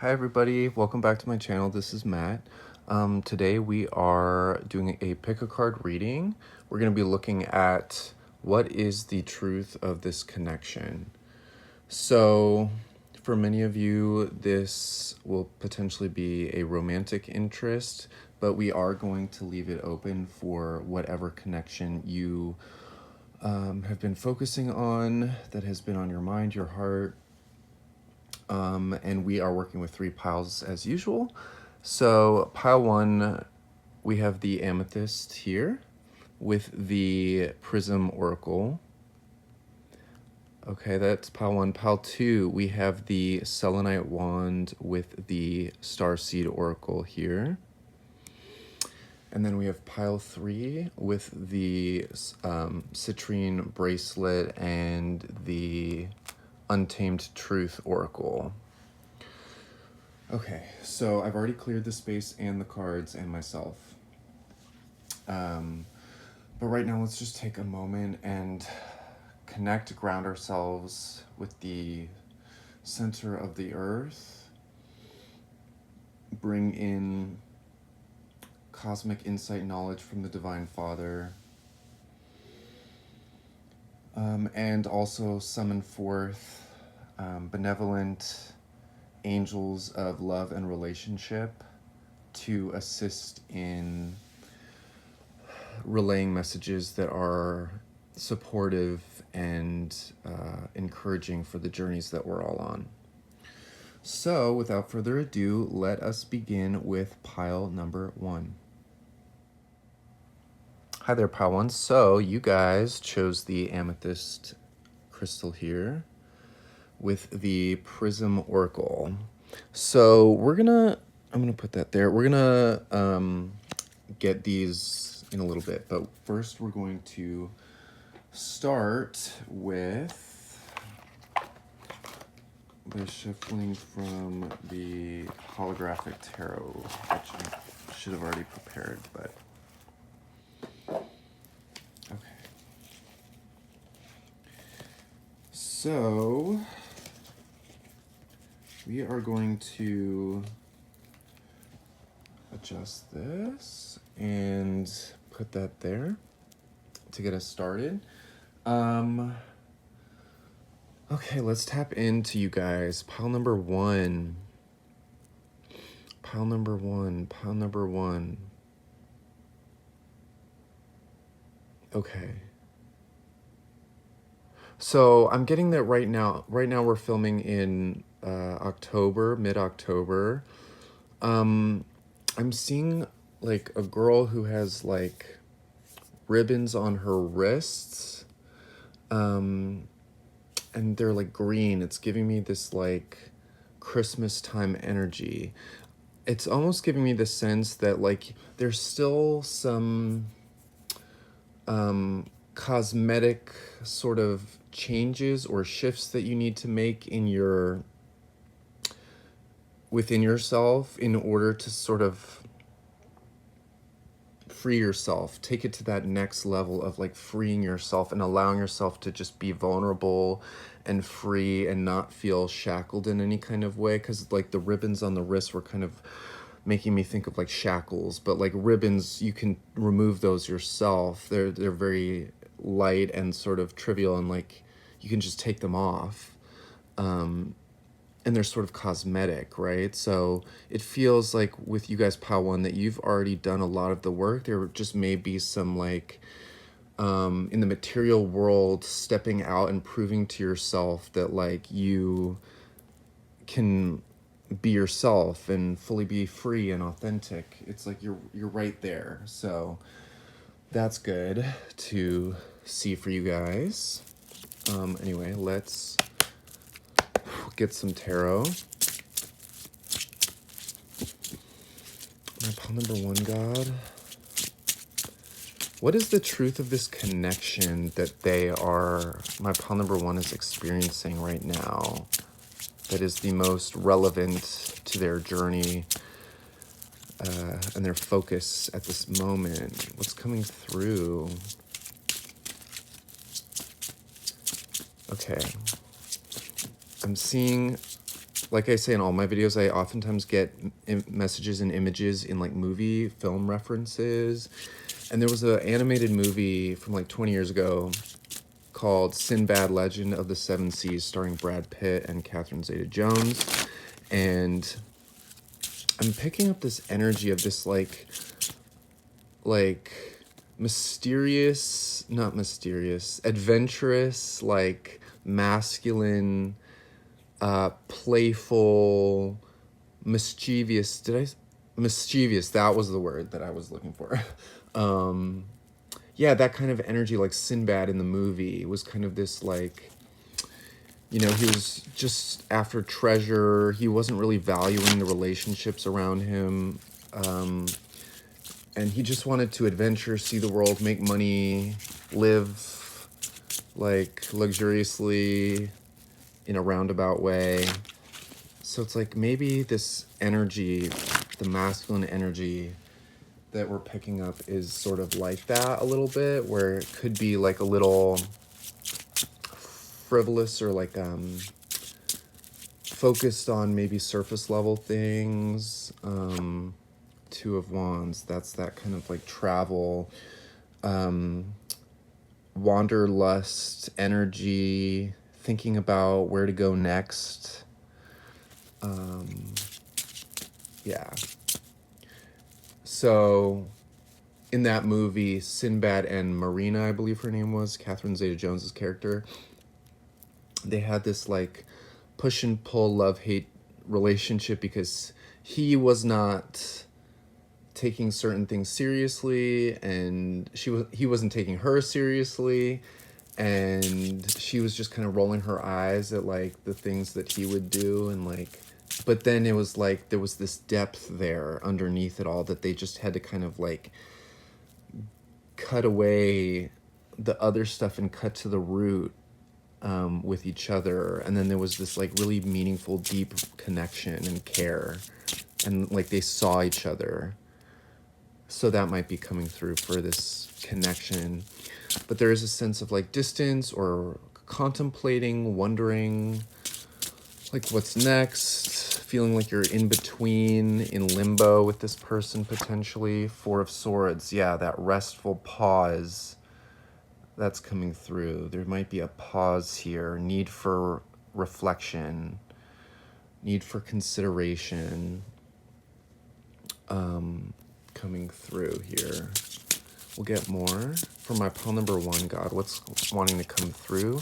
Hi everybody, welcome back to my channel. This is Matt. Today we are doing a pick a card reading. We're going to be looking at what is the truth of this connection. So for many of you, this will potentially be a romantic interest, but we are going to leave it open for whatever connection you have been focusing on, that has been on your mind, your heart, and we are working with 3 piles as usual. So pile 1, we have the amethyst here with the prism oracle. Okay, that's pile 1. Pile 2, we have the selenite wand with the starseed oracle here. And then we have pile 3 with the citrine bracelet and the untamed truth oracle. Okay, so I've already cleared the space and the cards and myself. But right now, let's just take a moment and connect, ground ourselves with the center of the earth. Bring in cosmic insight knowledge from the Divine Father. And also summon forth benevolent angels of love and relationship to assist in relaying messages that are supportive and encouraging for the journeys that we're all on. So without further ado, let us begin with pile number 1. Hi there, pile 1. So you guys chose the amethyst crystal here with the prism oracle. So I'm gonna put that there. We're gonna get these in a little bit, but first we're going to start with the shuffling from the holographic tarot, which I should have already prepared, but okay. So we are going to adjust this and put that there to get us started. Okay, let's tap into you guys. Pile number 1. Pile number 1. Pile number 1. Okay. So I'm getting that right now. Right now we're filming in October, mid-October. I'm seeing like a girl who has like ribbons on her wrists. And they're like green. It's giving me this like Christmas time energy. It's almost giving me the sense that like there's still some cosmetic sort of changes or shifts that you need to make in within yourself in order to sort of free yourself, take it to that next level of like freeing yourself and allowing yourself to just be vulnerable and free and not feel shackled in any kind of way. Because like the ribbons on the wrist were kind of making me think of like shackles, but like ribbons, you can remove those yourself. They're very light and sort of trivial, and like you can just take them off. And they're sort of cosmetic, right? So it feels like with you guys, pile 1, that you've already done a lot of the work. There just may be some like in the material world, stepping out and proving to yourself that like you can be yourself and fully be free and authentic. It's like you're right there. So that's good to see for you guys. Anyway, let's get some tarot. My pile number 1, God. What is the truth of this connection that my pile number 1 is experiencing right now that is the most relevant to their journey and their focus at this moment? What's coming through? Okay. I'm seeing like I say in all my videos, I oftentimes get messages and images in like movie film references. And there was an animated movie from like 20 years ago called Sinbad Legend of the Seven Seas, starring Brad Pitt and Catherine Zeta-Jones. And I'm picking up this energy of this like mysterious, not mysterious, adventurous, like masculine, playful, mischievous. Mischievous? That was the word that I was looking for. Yeah, that kind of energy, like Sinbad in the movie, was kind of this like, he was just after treasure. He wasn't really valuing the relationships around him. And he just wanted to adventure, see the world, make money, live like luxuriously in a roundabout way. So it's like maybe this energy, the masculine energy that we're picking up is sort of like that a little bit, where it could be like a little frivolous or like focused on maybe surface level things. Two of Wands, that's that kind of like travel, wanderlust energy, thinking about where to go next. Yeah. So in that movie, Sinbad and Marina, I believe her name was, Catherine Zeta-Jones's character, they had this like push and pull love-hate relationship because he was not taking certain things seriously and he wasn't taking her seriously, and she was just kind of rolling her eyes at like the things that he would do, and like, but then it was like there was this depth there underneath it all that they just had to kind of like cut away the other stuff and cut to the root with each other. And then there was this like really meaningful, deep connection and care, and like they saw each other. So that might be coming through for this connection. But there is a sense of like distance or contemplating, wondering like what's next, feeling like you're in between, in limbo with this person potentially. Four of Swords, yeah, that restful pause that's coming through. There might be a pause here, need for reflection, need for consideration, coming through here. We'll get more. For my pile number 1, God, what's wanting to come through?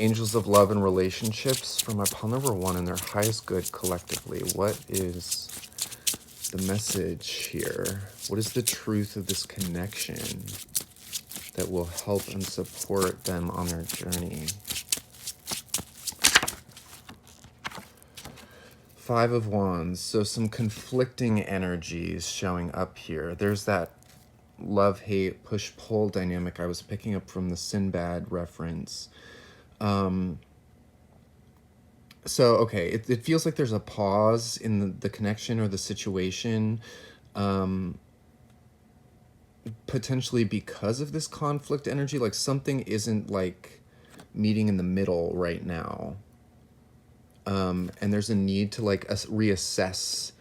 Angels of love and relationships for my pile number 1 and their highest good collectively. What is the message here? What is the truth of this connection that will help and support them on their journey? Five of Wands, so some conflicting energies showing up here. There's that love-hate, push-pull dynamic I was picking up from the Sinbad reference. So, okay, it feels like there's a pause in the connection or the situation, potentially because of this conflict energy, like something isn't like meeting in the middle right now. And there's a need to like reassess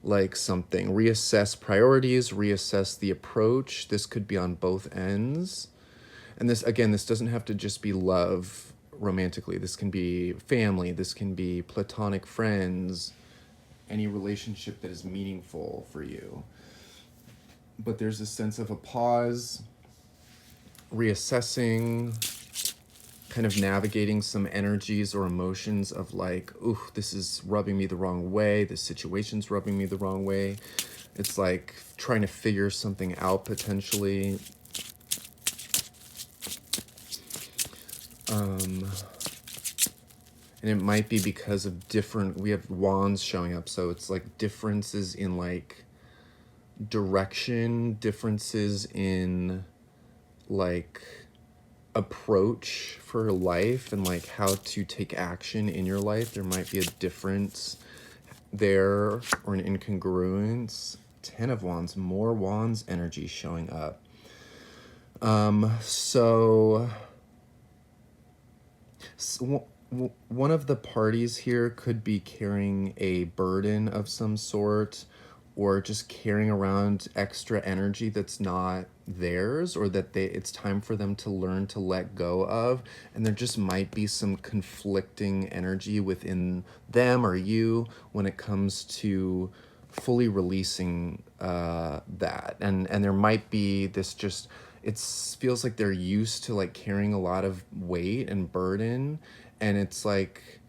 like something, reassess priorities, reassess the approach. This could be on both ends. And this, again, this doesn't have to just be love romantically. This can be family. This can be platonic friends, any relationship that is meaningful for you. But there's a sense of a pause, reassessing, kind of navigating some energies or emotions of like, ooh, this is rubbing me the wrong way. This situation's rubbing me the wrong way. It's like trying to figure something out potentially. And it might be because of we have wands showing up. So it's like differences in like direction, differences in like approach for life and like how to take action in your life. There might be a difference there or an incongruence. 10 of Wands, more Wands energy showing up. So one of the parties here could be carrying a burden of some sort, or just carrying around extra energy that's not theirs, or that it's time for them to learn to let go of. And there just might be some conflicting energy within them or you when it comes to fully releasing that. And there might be this just, it feels like they're used to like carrying a lot of weight and burden, and it's like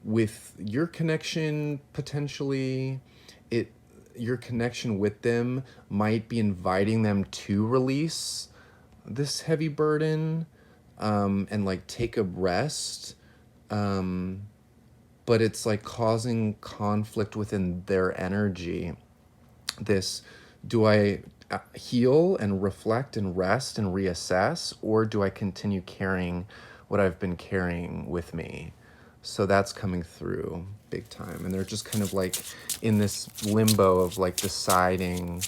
with your connection potentially, it your connection with them might be inviting them to release this heavy burden, and like take a rest, um, but it's like causing conflict within their energy. This, do I heal and reflect and rest and reassess, or do I continue carrying what I've been carrying with me? So that's coming through big time. And they're just kind of like in this limbo of like deciding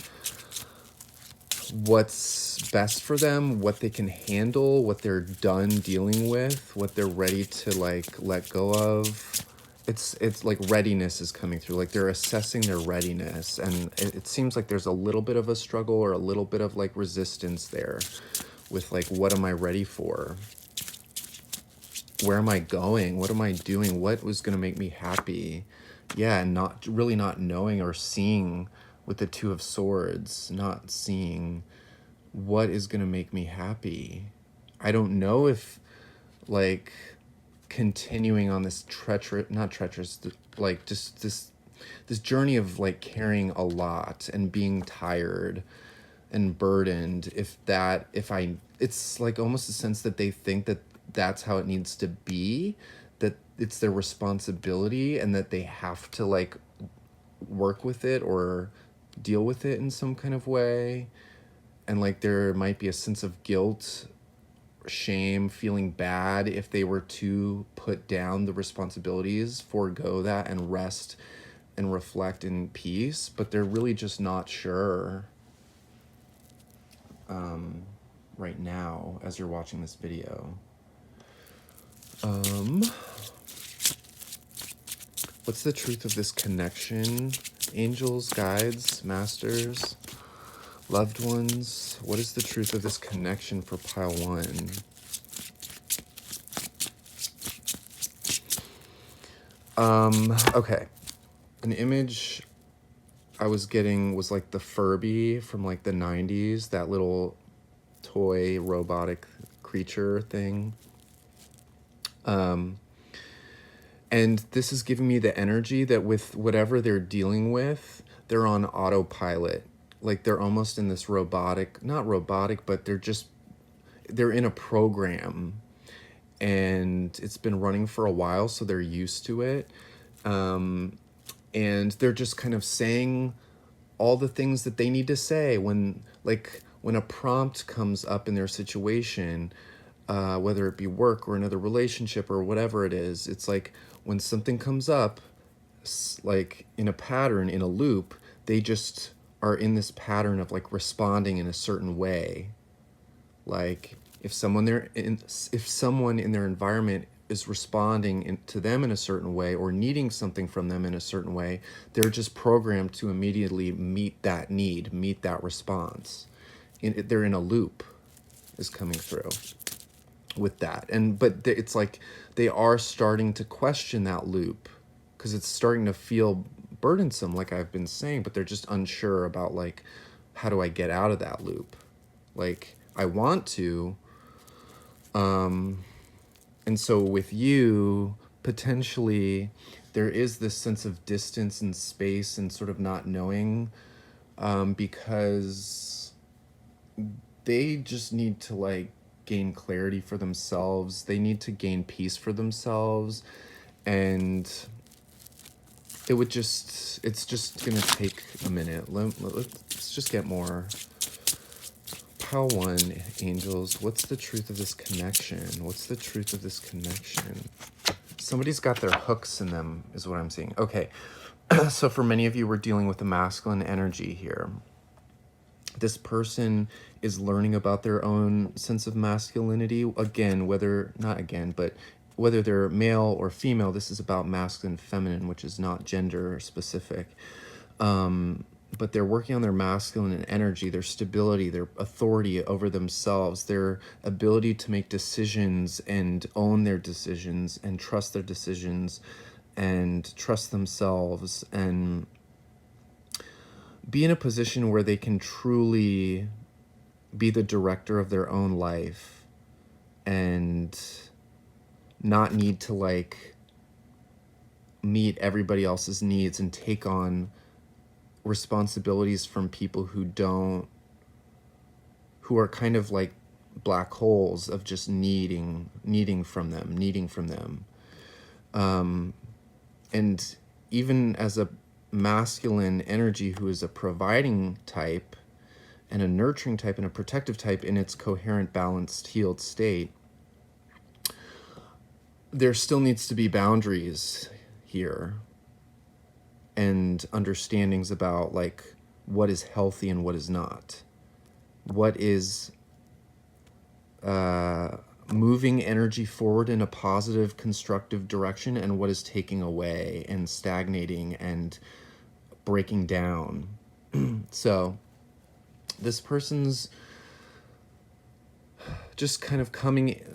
what's best for them, what they can handle, what they're done dealing with, what they're ready to like let go of. It's like readiness is coming through, like they're assessing their readiness, and it seems like there's a little bit of a struggle or a little bit of like resistance there with like, what am I ready for? Where am I going? What am I doing? What was going to make me happy? Yeah, and not really not knowing or seeing with the Two of Swords, not seeing what is going to make me happy. I don't know if like continuing on this not treacherous, like just this journey of like carrying a lot and being tired and burdened, if it's like almost a sense that they think that that's how it needs to be, that it's their responsibility and that they have to like work with it or deal with it in some kind of way. And like there might be a sense of guilt, shame, feeling bad if they were to put down the responsibilities, forego that, and rest and reflect in peace, but they're really just not sure right now as you're watching this video. What's the truth of this connection? Angels, guides, masters, loved ones. What is the truth of this connection for pile 1? Okay. An image I was getting was like the Furby from like the 90s, that little toy robotic creature thing. And this is giving me the energy that with whatever they're dealing with, they're on autopilot. Like they're almost in this robotic, not robotic, but they're in a program, and it's been running for a while, so they're used to it. And they're just kind of saying all the things that they need to say when a prompt comes up in their situation, whether it be work or another relationship or whatever it is. It's like when something comes up, like in a pattern, in a loop, they just are in this pattern of like responding in a certain way. Like if someone in their environment is responding to them in a certain way or needing something from them in a certain way, they're just programmed to immediately meet that need, meet that response. They're in a loop is coming through with that. But it's like they are starting to question that loop because it's starting to feel burdensome, like I've been saying, but they're just unsure about like, how do I get out of that loop? Like I want to, and so with you, potentially there is this sense of distance and space and sort of not knowing, because they just need to like gain clarity for themselves. They need to gain peace for themselves. And it's just gonna take a minute. Let's just get more. Pile 1, angels. What's the truth of this connection? What's the truth of this connection? Somebody's got their hooks in them, is what I'm seeing. Okay, so for many of you, we're dealing with the masculine energy here. This person is learning about their own sense of masculinity. Again, but whether they're male or female, this is about masculine and feminine, which is not gender specific. But they're working on their masculine energy, their stability, their authority over themselves, their ability to make decisions and own their decisions and trust their decisions and trust themselves and be in a position where they can truly be the director of their own life and not need to like meet everybody else's needs and take on responsibilities from people who are kind of like black holes of just needing from them. And even as a masculine energy who is a providing type and a nurturing type and a protective type in its coherent, balanced, healed state, there still needs to be boundaries here and understandings about like what is healthy and what is not. What is moving energy forward in a positive, constructive direction, and what is taking away and stagnating and breaking down. So this person's just kind of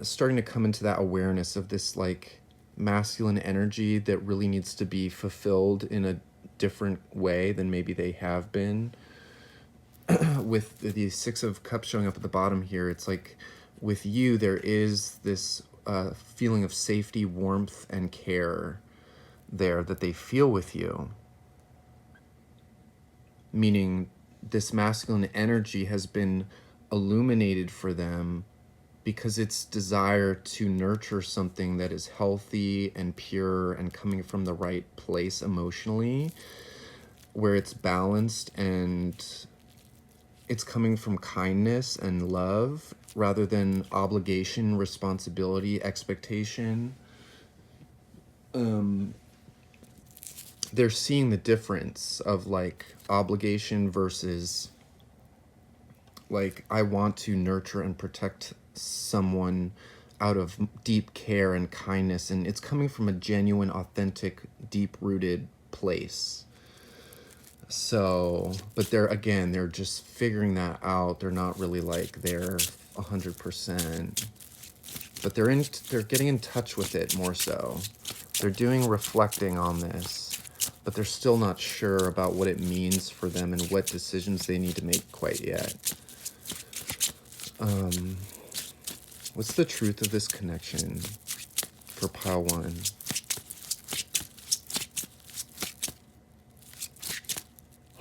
starting to come into that awareness of this like masculine energy that really needs to be fulfilled in a different way than maybe they have been. With the Six of Cups showing up at the bottom here, it's like with you there is this feeling of safety, warmth, and care there that they feel with you. Meaning this masculine energy has been illuminated for them because its desire to nurture something that is healthy and pure and coming from the right place emotionally, where it's balanced and it's coming from kindness and love rather than obligation, responsibility, expectation. They're seeing the difference of like obligation versus like I want to nurture and protect someone out of deep care and kindness, and it's coming from a genuine, authentic, deep-rooted place. So, but they're just figuring that out. They're not really like they're 100%, but they're getting in touch with it more so. They're doing reflecting on this, but they're still not sure about what it means for them and what decisions they need to make quite yet. What's the truth of this connection for pile 1?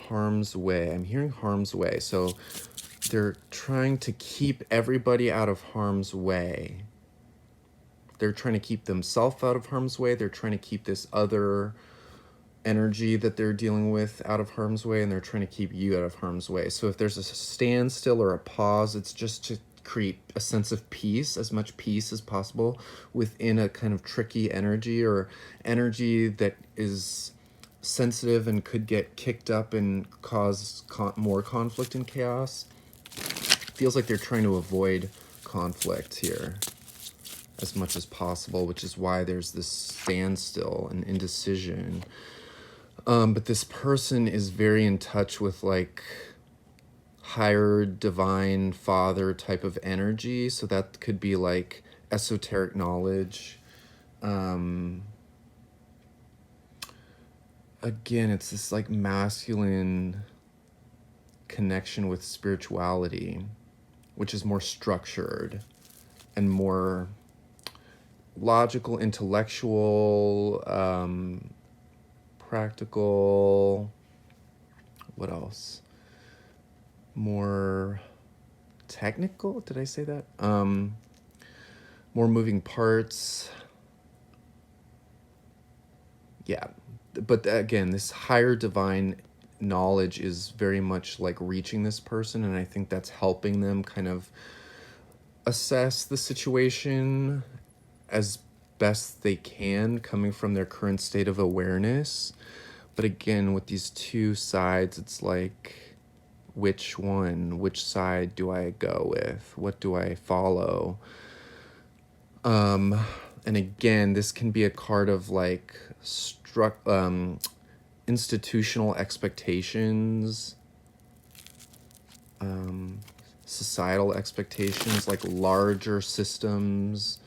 Harm's way. I'm hearing harm's way. So they're trying to keep everybody out of harm's way. They're trying to keep themselves out of harm's way. They're trying to keep this other energy that they're dealing with out of harm's way, and they're trying to keep you out of harm's way. So if there's a standstill or a pause, it's just to create a sense of peace, as much peace as possible within a kind of tricky energy or energy that is sensitive and could get kicked up and cause more conflict and chaos. Feels like they're trying to avoid conflict here as much as possible, which is why there's this standstill and indecision. But this person is very in touch with like higher divine father type of energy. So that could be like esoteric knowledge. Again, it's this like masculine connection with spirituality, which is more structured and more logical, intellectual, practical. What else? More technical? Did I say that? More moving parts. Yeah. But again, this higher divine knowledge is very much like reaching this person, and I think that's helping them kind of assess the situation as best they can, coming from their current state of awareness. But again, with these two sides, it's like, which side do I go with? What do I follow? And again, this can be a card of like institutional expectations, societal expectations, like larger systems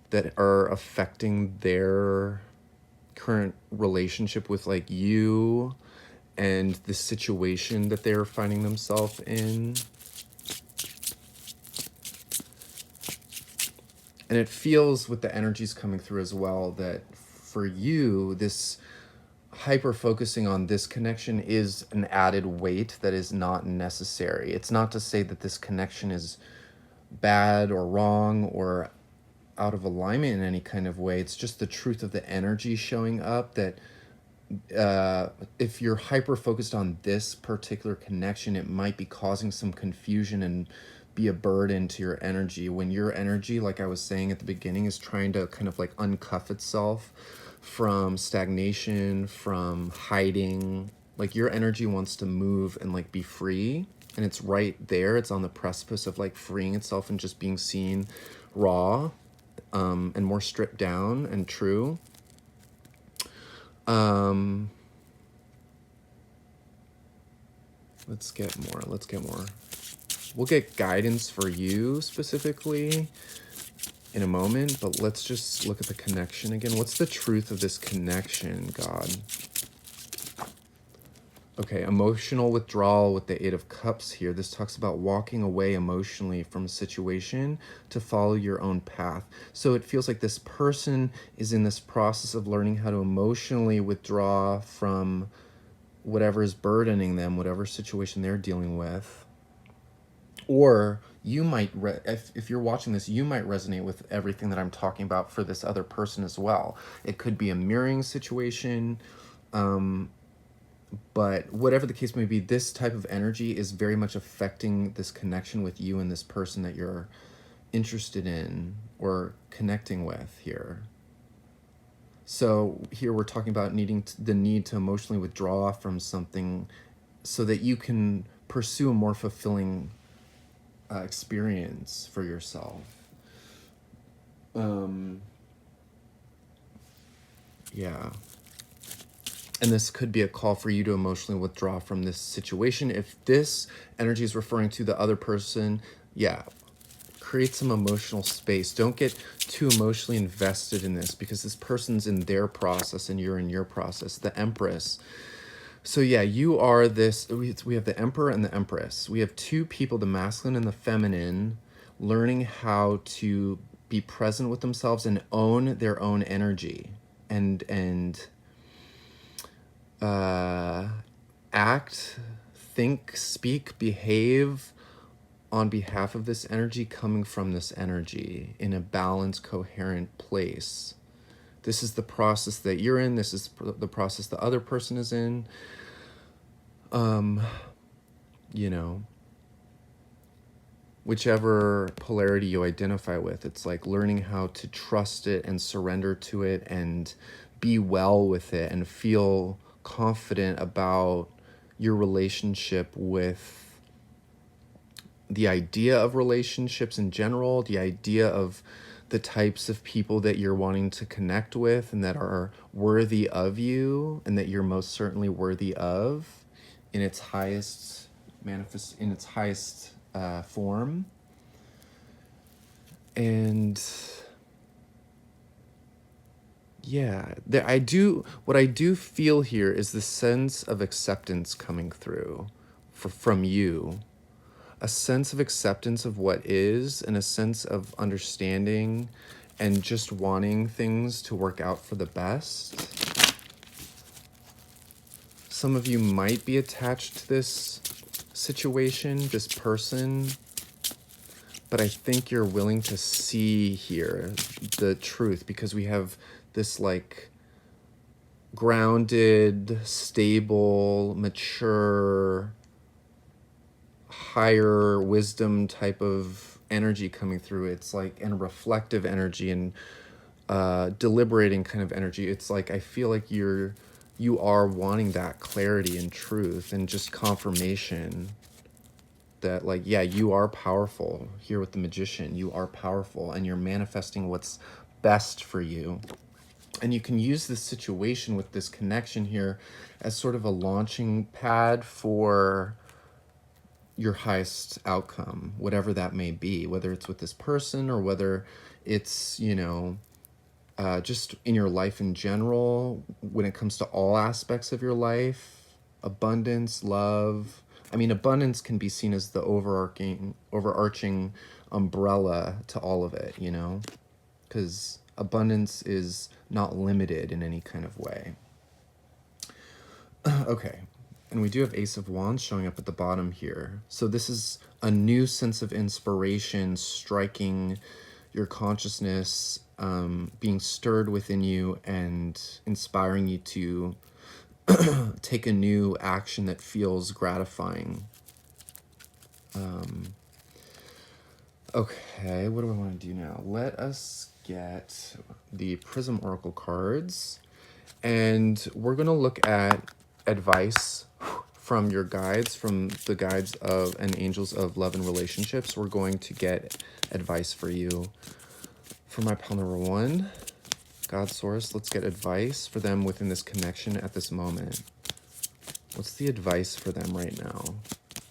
that are affecting their current relationship with like you and the situation that they're finding themselves in. And it feels with the energies coming through as well that for you, this hyper focusing on this connection is an added weight that is not necessary. It's not to say that this connection is bad or wrong or out of alignment in any kind of way. It's just the truth of the energy showing up that if you're hyper focused on this particular connection, it might be causing some confusion and be a burden to your energy, when your energy, like I was saying at the beginning, is trying to kind of like uncuff itself from stagnation, from hiding. Like your energy wants to move and like be free, and it's right there. It's on the precipice of like freeing itself and just being seen raw, and more stripped down and true. Let's get more. We'll get guidance for you specifically in a moment, but let's just look at the connection again. What's the truth of this connection, God? Okay, emotional withdrawal with the Eight of Cups here. This talks about walking away emotionally from a situation to follow your own path. So it feels like this person is in this process of learning how to emotionally withdraw from whatever is burdening them, whatever situation they're dealing with. Or you might, if you're watching this, you might resonate with everything that I'm talking about for this other person as well. It could be a mirroring situation, but whatever the case may be, this type of energy is very much affecting this connection with you and this person that you're interested in or connecting with here. So here we're talking about the need to emotionally withdraw from something so that you can pursue a more fulfilling experience for yourself. Yeah. And this could be a call for you to emotionally withdraw from this situation. If this energy is referring to the other person, yeah, create some emotional space. Don't get too emotionally invested in this, because this person's in their process and you're in your process. The Empress. So yeah, you are this, we have the Emperor and the Empress. We have two people, the masculine and the feminine, learning how to be present with themselves and own their own energy and act, think, speak, behave on behalf of this energy, coming from this energy in a balanced, coherent place. This is the process that you're in. This is the process the other person is in. You know, whichever polarity you identify with, it's like learning how to trust it and surrender to it and be well with it and feel confident about your relationship with the idea of relationships in general, the idea of the types of people that you're wanting to connect with and that are worthy of you and that you're most certainly worthy of in its highest form. And yeah, what I do feel here is the sense of acceptance coming through from you. A sense of acceptance of what is, and a sense of understanding and just wanting things to work out for the best. Some of you might be attached to this situation, this person, but I think you're willing to see here the truth, because we have this like grounded, stable, mature, higher wisdom type of energy coming through. It's like a reflective energy and deliberating kind of energy. It's like I feel like you are wanting that clarity and truth and just confirmation that you are powerful. Here with the Magician, you are powerful and you're manifesting what's best for you. And you can use this situation with this connection here as sort of a launching pad for your highest outcome, whatever that may be, whether it's with this person or whether it's, just in your life in general, when it comes to all aspects of your life, abundance, love. I mean, abundance can be seen as the overarching umbrella to all of it, because abundance is not limited in any kind of way. Okay, and we do have Ace of Wands showing up at the bottom here. So this is a new sense of inspiration striking your consciousness, being stirred within you and inspiring you to take a new action that feels gratifying. Okay, what do I want to do now? Let us get the Prism Oracle cards, and we're going to look at advice from your guides, from the guides of and angels of love and relationships. We're going to get advice for you. For my pile number 1, God Source, let's get advice for them within this connection at this moment. What's the advice for them right now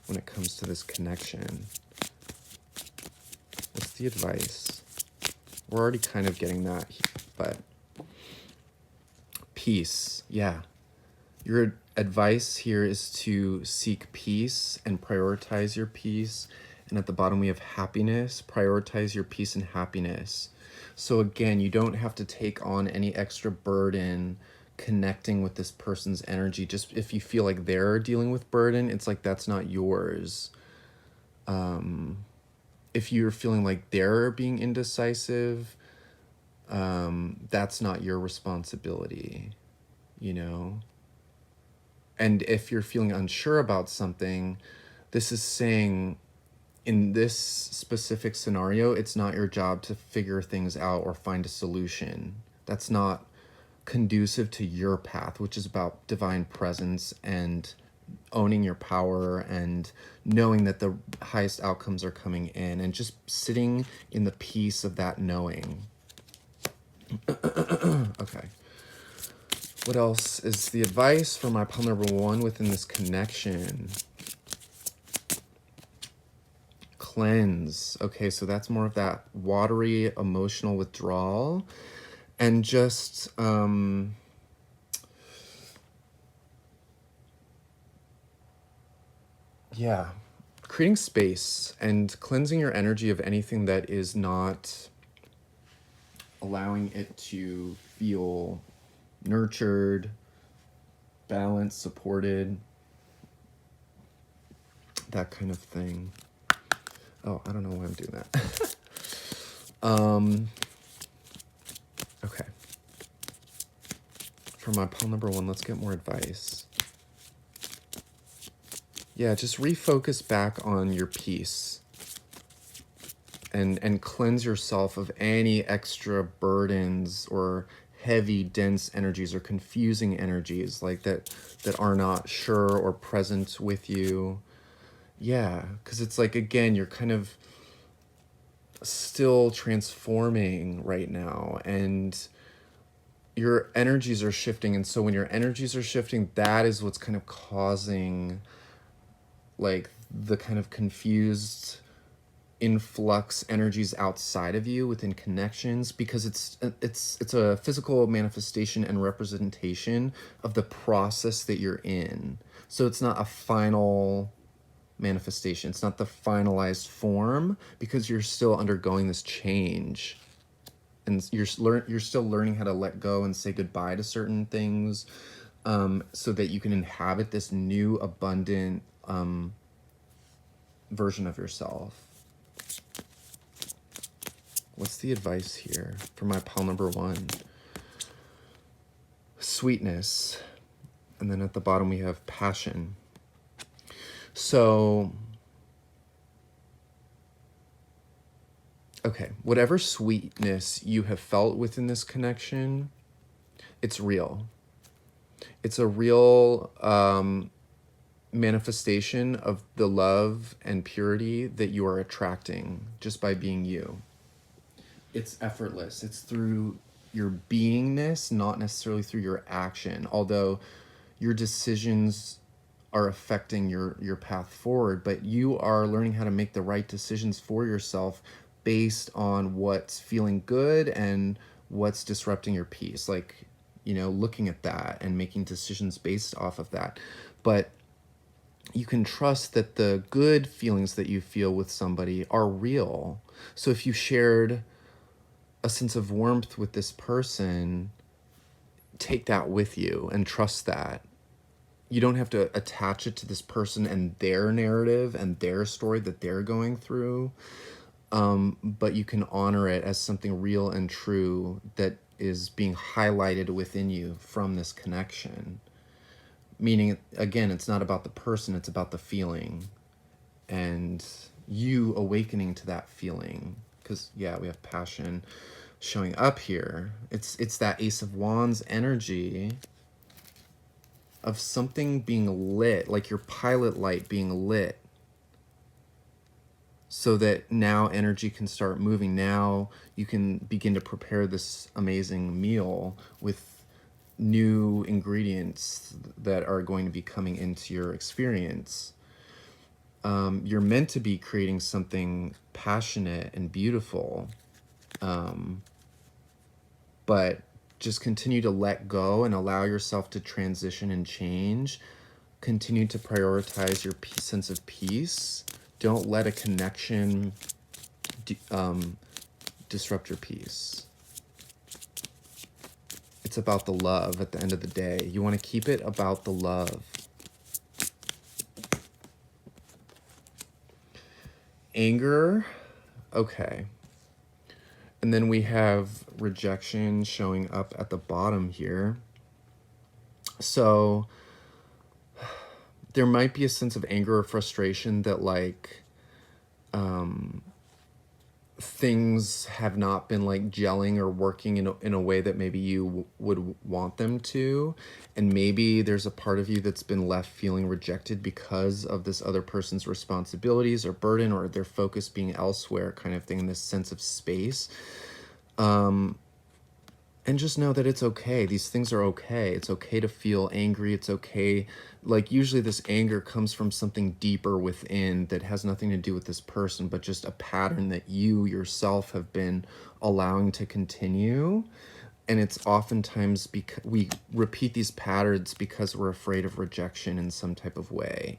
when it comes to this connection? What's the advice? We're already kind of getting that, but peace, yeah. Your advice here is to seek peace and prioritize your peace. And at the bottom we have happiness. Prioritize your peace and happiness. So again, you don't have to take on any extra burden connecting with this person's energy. Just if you feel like they're dealing with burden, it's like that's not yours. If you're feeling like they're being indecisive, that's not your responsibility, And if you're feeling unsure about something, this is saying in this specific scenario, it's not your job to figure things out or find a solution. That's not conducive to your path, which is about divine presence and owning your power and knowing that the highest outcomes are coming in and just sitting in the peace of that knowing. Okay. What else is the advice for my pile number 1 within this connection? Cleanse. Okay, so that's more of that watery emotional withdrawal and just creating space and cleansing your energy of anything that is not allowing it to feel nurtured, balanced, supported, that kind of thing. Oh, I don't know why I'm doing that. Okay. For my pile number 1, let's get more advice. Yeah, just refocus back on your peace and cleanse yourself of any extra burdens or heavy, dense energies or confusing energies like that are not sure or present with you. Yeah, because it's like, again, you're kind of still transforming right now and your energies are shifting. And so when your energies are shifting, that is what's kind of causing like the kind of confused influx energies outside of you within connections, because it's a physical manifestation and representation of the process that you're in. So it's not a final manifestation. It's not the finalized form because you're still undergoing this change. And you're still learning how to let go and say goodbye to certain things, so that you can inhabit this new abundant version of yourself. What's the advice here for my pile number 1? Sweetness. And then at the bottom we have passion. So, okay, whatever sweetness you have felt within this connection, it's real. It's a real manifestation of the love and purity that you are attracting just by being you. it's effortless. It's through your beingness, not necessarily through your action. Although your decisions are affecting your path forward, but you are learning how to make the right decisions for yourself based on what's feeling good and what's disrupting your peace. Like, looking at that and making decisions based off of that. But you can trust that the good feelings that you feel with somebody are real. So if you shared a sense of warmth with this person, take that with you and trust that. You don't have to attach it to this person and their narrative and their story that they're going through, but you can honor it as something real and true that is being highlighted within you from this connection. Meaning, again, it's not about the person, it's about the feeling and you awakening to that feeling. Because, yeah, we have passion showing up here. It's that Ace of Wands energy of something being lit, like your pilot light being lit, so that now energy can start moving. Now you can begin to prepare this amazing meal with new ingredients that are going to be coming into your experience. You're meant to be creating something passionate and beautiful, but just continue to let go and allow yourself to transition and change. Continue to prioritize your sense of peace. Don't let a connection disrupt your peace. It's about the love at the end of the day. You want to keep it about the love. Anger, okay. And then we have rejection showing up at the bottom here. So there might be a sense of anger or frustration that things have not been gelling or working in a way that maybe you would want them to. And maybe there's a part of you that's been left feeling rejected because of this other person's responsibilities or burden or their focus being elsewhere, kind of thing, in this sense of space. And just know that it's okay. These things are okay. It's okay to feel angry. It's okay. Usually this anger comes from something deeper within that has nothing to do with this person, but just a pattern that you yourself have been allowing to continue. And it's oftentimes because we repeat these patterns because we're afraid of rejection in some type of way.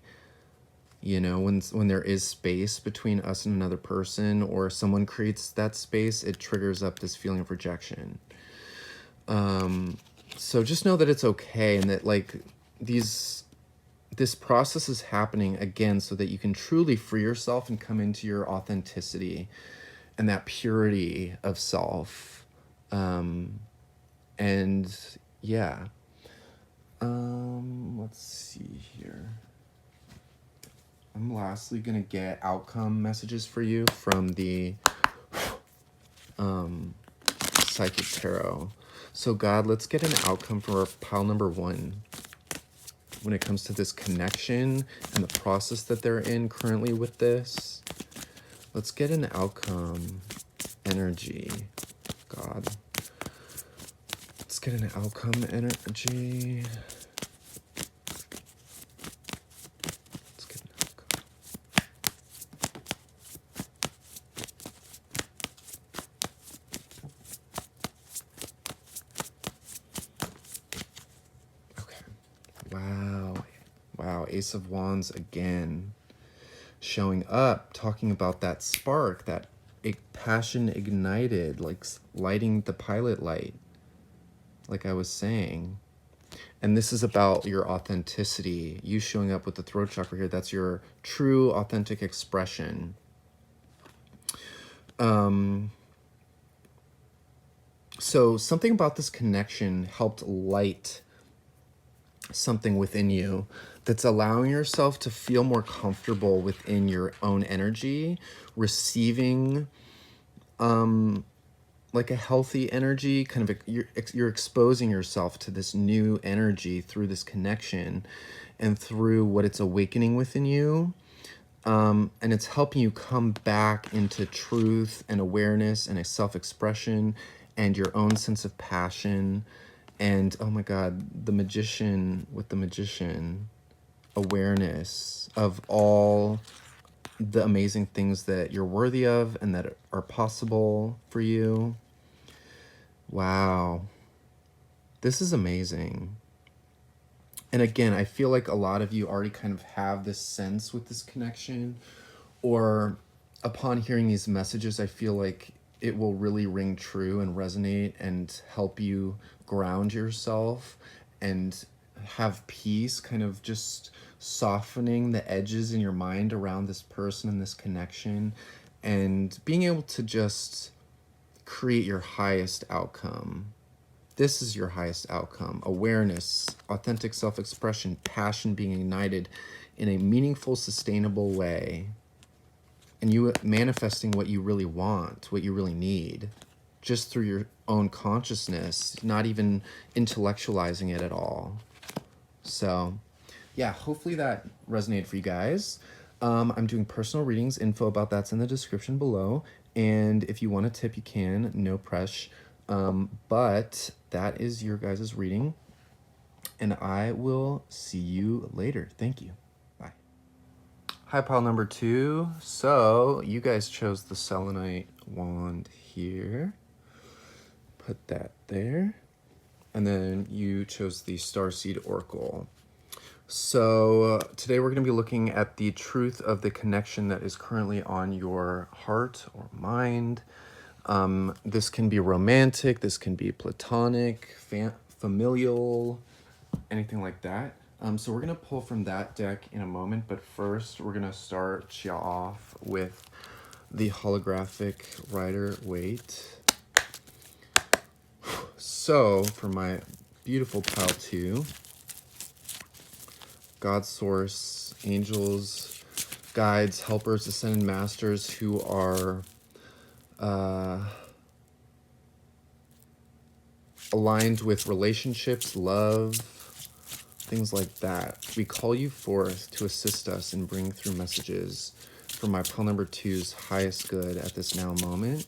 When there is space between us and another person, or someone creates that space, it triggers up this feeling of rejection. So just know that it's okay, and that this process is happening again so that you can truly free yourself and come into your authenticity and that purity of self. And yeah. Let's see here. I'm lastly gonna get outcome messages for you from the Psychic Tarot. So God, let's get an outcome for pile number 1 when it comes to this connection and the process that they're in currently with this. Let's get an outcome energy. God. Let's get an outcome energy. Let's get an outcome. Wow, Ace of Wands again. Showing up, talking about that spark, that passion ignited, lighting the pilot light, like I was saying. And this is about your authenticity. You showing up with the throat chakra here, that's your true, authentic expression. So something about this connection helped light something within you that's allowing yourself to feel more comfortable within your own energy, receiving a healthy energy, kind of you're exposing yourself to this new energy through this connection and through what it's awakening within you. And it's helping you come back into truth and awareness and a self-expression and your own sense of passion. And oh my God, the magician with the magician, awareness of all the amazing things that you're worthy of and that are possible for you. Wow. This is amazing. And again, I feel like a lot of you already kind of have this sense with this connection, or upon hearing these messages, I feel like it will really ring true and resonate and help you ground yourself and have peace, kind of just softening the edges in your mind around this person and this connection, and being able to just create your highest outcome. This is your highest outcome: awareness, authentic self-expression, passion being ignited in a meaningful, sustainable way, and you manifesting what you really want, what you really need, just through your own consciousness, not even intellectualizing it at all. So yeah, hopefully that resonated for you guys. I'm doing personal readings. Info about that's in the description below. And if you want a tip, you can. No press. But that is your guys' reading. And I will see you later. Thank you. Bye. Hi, pile number 2. So you guys chose the selenite wand here. Put that there. And then you chose the Starseed Oracle. So today we're going to be looking at the truth of the connection that is currently on your heart or mind. This can be romantic, this can be platonic, familial, anything like that. So we're going to pull from that deck in a moment, but first we're going to start you off with the holographic Rider-Waite. So for my beautiful pile 2, God source, angels, guides, helpers, ascended masters who are aligned with relationships, love, things like that. We call you forth to assist us and bring through messages for my pile number 2's highest good at this now moment.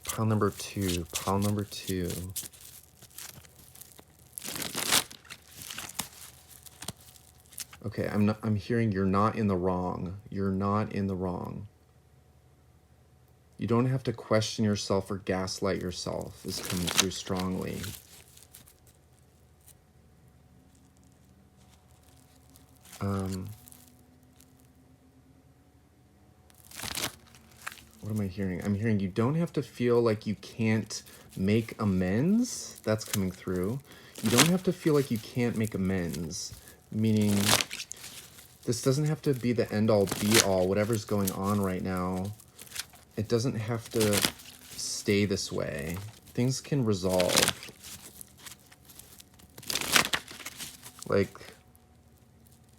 Pile number 2, pile number 2. Okay, I'm hearing you're not in the wrong. You're not in the wrong. You don't have to question yourself or gaslight yourself is coming through strongly. What am I hearing? I'm hearing you don't have to feel like you can't make amends. That's coming through. You don't have to feel like you can't make amends, meaning this doesn't have to be the end-all, be-all, whatever's going on right now. It doesn't have to stay this way. Things can resolve. Like,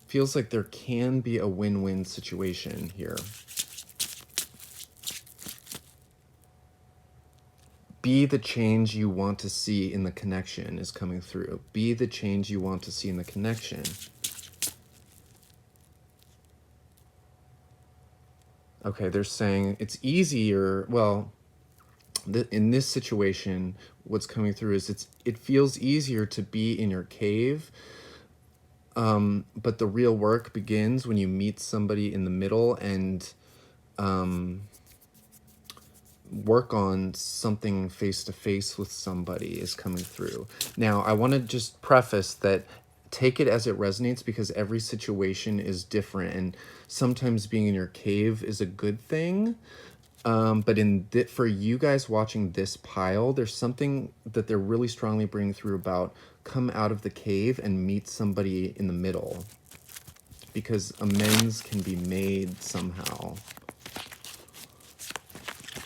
feels like there can be a win-win situation here. Be the change you want to see in the connection is coming through. Be the change you want to see in the connection. Okay, they're saying it's easier. Well, in this situation, what's coming through is it feels easier to be in your cave, but the real work begins when you meet somebody in the middle and work on something face-to-face with somebody is coming through. Now, I want to just preface that take it as it resonates because every situation is different, and sometimes being in your cave is a good thing. But for you guys watching this pile, there's something that they're really strongly bringing through about come out of the cave and meet somebody in the middle, because amends can be made somehow.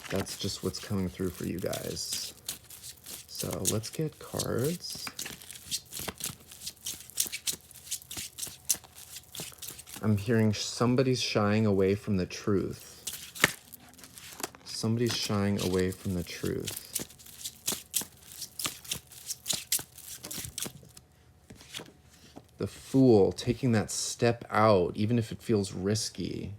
That's just what's coming through for you guys. So let's get cards. I'm hearing somebody's shying away from the truth. Somebody's shying away from the truth. The Fool, taking that step out, even if it feels risky.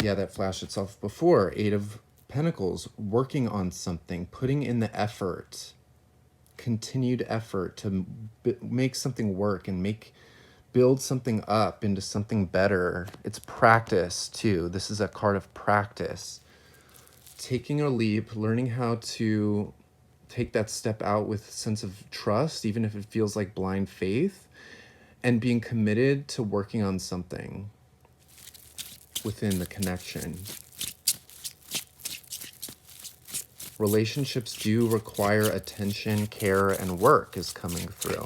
Yeah, that flashed itself before. Eight of Pentacles, working on something, putting in the effort, continued effort to make something work and build something up into something better. It's practice too. This is a card of practice. Taking a leap, learning how to take that step out with a sense of trust, even if it feels like blind faith, and being committed to working on something within the connection. Relationships do require attention, care, and work is coming through.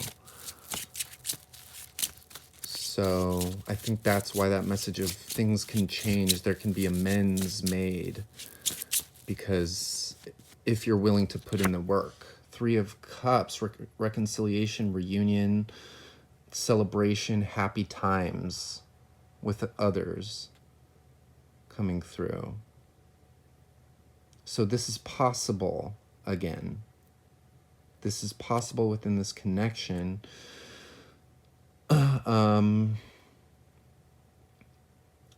So I think that's why that message of things can change, there can be amends made, because if you're willing to put in the work. Three of Cups, reconciliation, reunion, celebration, happy times with others coming through. So this is possible again. This is possible within this connection.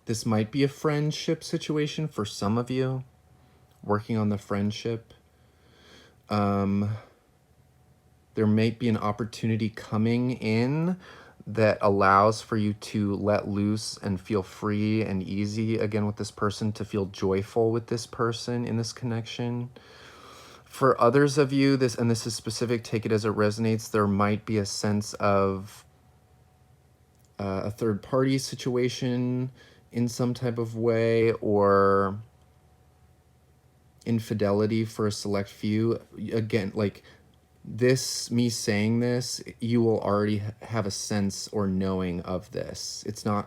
This might be a friendship situation for some of you, working on the friendship. There might be an opportunity coming in that allows for you to let loose and feel free and easy again with this person, to feel joyful with this person in this connection. For others of you, this is specific, take it as it resonates, there might be a sense of a third party situation in some type of way, or infidelity for a select few. Again, like this, me saying this, you will already have a sense or knowing of this.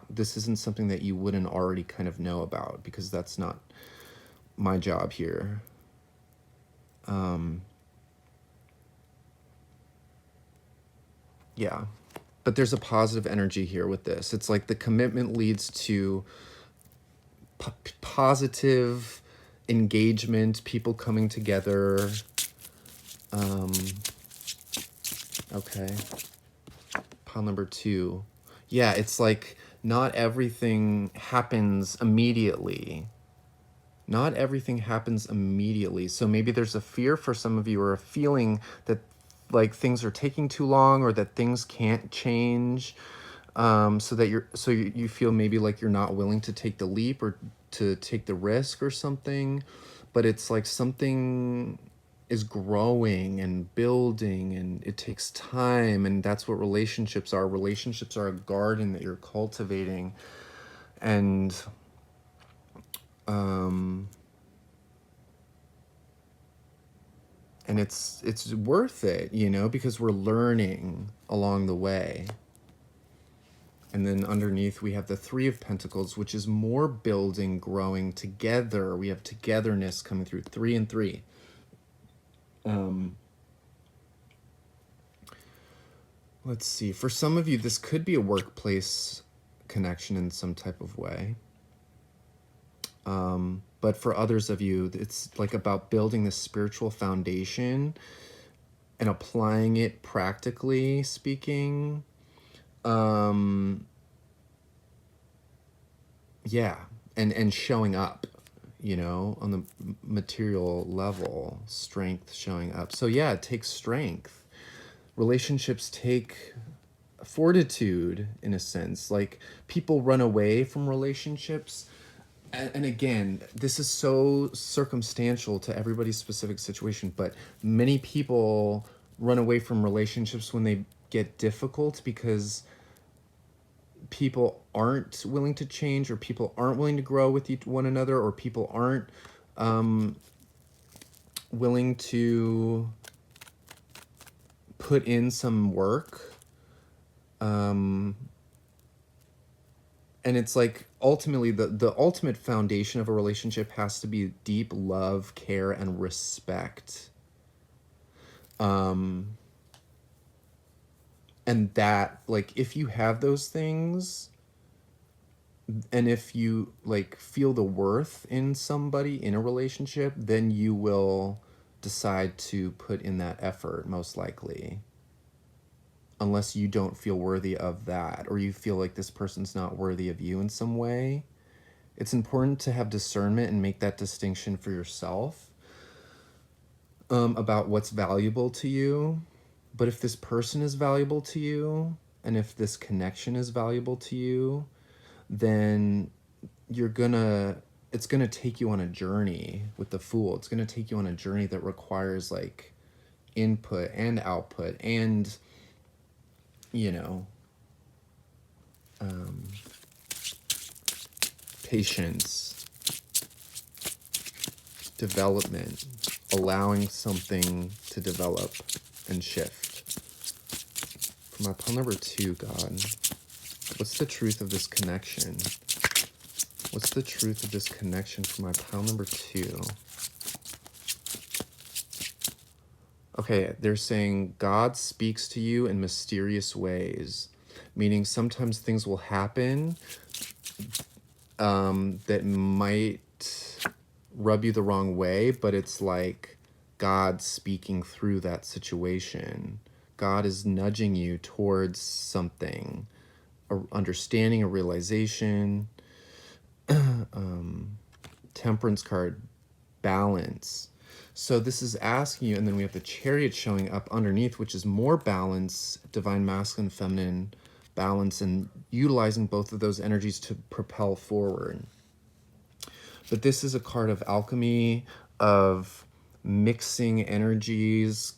This isn't something that you wouldn't already kind of know about, because that's not my job here. Yeah. But there's a positive energy here with this. It's like the commitment leads to positive engagement, people coming together. Okay. Pile number 2. Yeah, it's like not everything happens immediately. Not everything happens immediately. So maybe there's a fear for some of you, or a feeling that like things are taking too long, or that things can't change, so that you feel maybe like you're not willing to take the leap or to take the risk or something. But it's like something is growing and building, and it takes time, and that's what relationships are. Relationships are a garden that you're cultivating, and and it's worth it, because we're learning along the way. And then underneath we have the 3 of Pentacles, which is more building, growing together. We have togetherness coming through. 3 and 3. Let's see. For some of you, this could be a workplace connection in some type of way. But for others of you, it's like about building this spiritual foundation and applying it practically speaking. Yeah, and showing up, on the material level, strength showing up. So yeah, it takes strength. Relationships take fortitude, in a sense. Like, people run away from relationships. And again, this is so circumstantial to everybody's specific situation, but many people run away from relationships when they get difficult, because people aren't willing to change, or people aren't willing to grow with one another, or people aren't willing to put in some work. And it's like, ultimately, the ultimate foundation of a relationship has to be deep love, care, and respect. And that, like, if you have those things, and if you, like, feel the worth in somebody in a relationship, then you will decide to put in that effort, most likely. Unless you don't feel worthy of that, or you feel like this person's not worthy of you in some way, It's important to have discernment and make that distinction for yourself, about what's valuable to you. But if this person is valuable to you, and if this connection is valuable to you, then it's gonna take you on a journey with the Fool. It's gonna take you on a journey that requires like input and output and, you know, patience, development, allowing something to develop and shift. For my pile number 2, God, what's the truth of this connection? What's the truth of this connection for my pile number 2? Okay, they're saying God speaks to you in mysterious ways, meaning sometimes things will happen that might rub you the wrong way, but it's like God speaking through that situation. God is nudging you towards something, a understanding, a realization. Temperance card, balance. So this is asking you, and then we have the Chariot showing up underneath, which is more balance, divine masculine, feminine balance, and utilizing both of those energies to propel forward. But this is a card of alchemy, of mixing energies,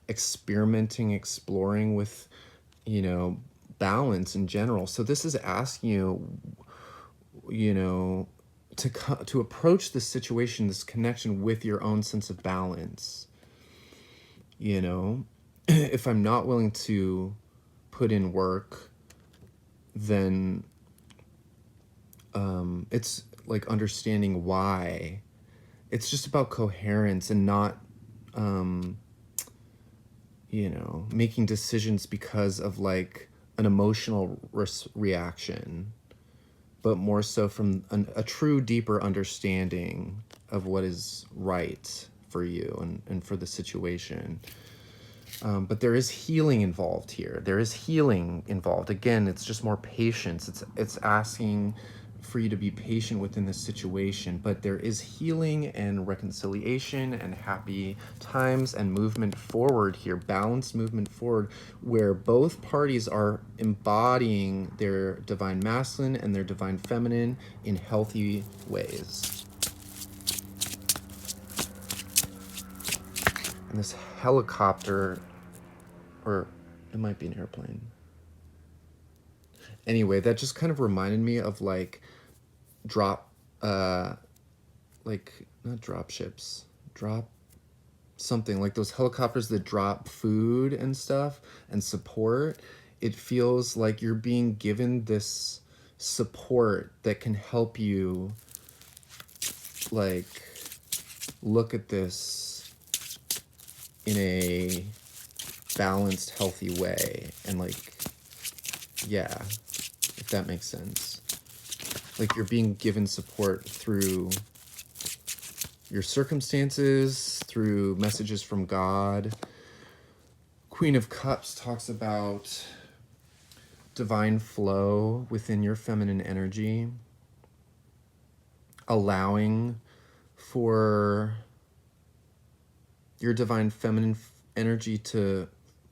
experimenting, exploring with, you know, balance in general. So this is asking you, you know, to approach this situation, this connection with your own sense of balance. You know, if I'm not willing to put in work, then it's like understanding why. It's just about coherence and not, you know, making decisions because of like an emotional reaction, but more so from a true, deeper understanding of what is right for you and for the situation. But there is healing involved here. There is healing involved. Again, it's just more patience. It's asking for you to be patient within this situation, but there is healing and reconciliation and happy times and movement forward here, balanced movement forward, where both parties are embodying their divine masculine and their divine feminine in healthy ways. And this helicopter, or it might be an airplane. Anyway, that just kind of reminded me of like like not drop ships, drop something like those helicopters that drop food and stuff and support. It feels like you're being given this support that can help you like look at this in a balanced, healthy way. And like, yeah, if that makes sense. Like you're being given support through your circumstances, through messages from God. Queen of Cups talks about divine flow within your feminine energy, allowing for your divine feminine energy to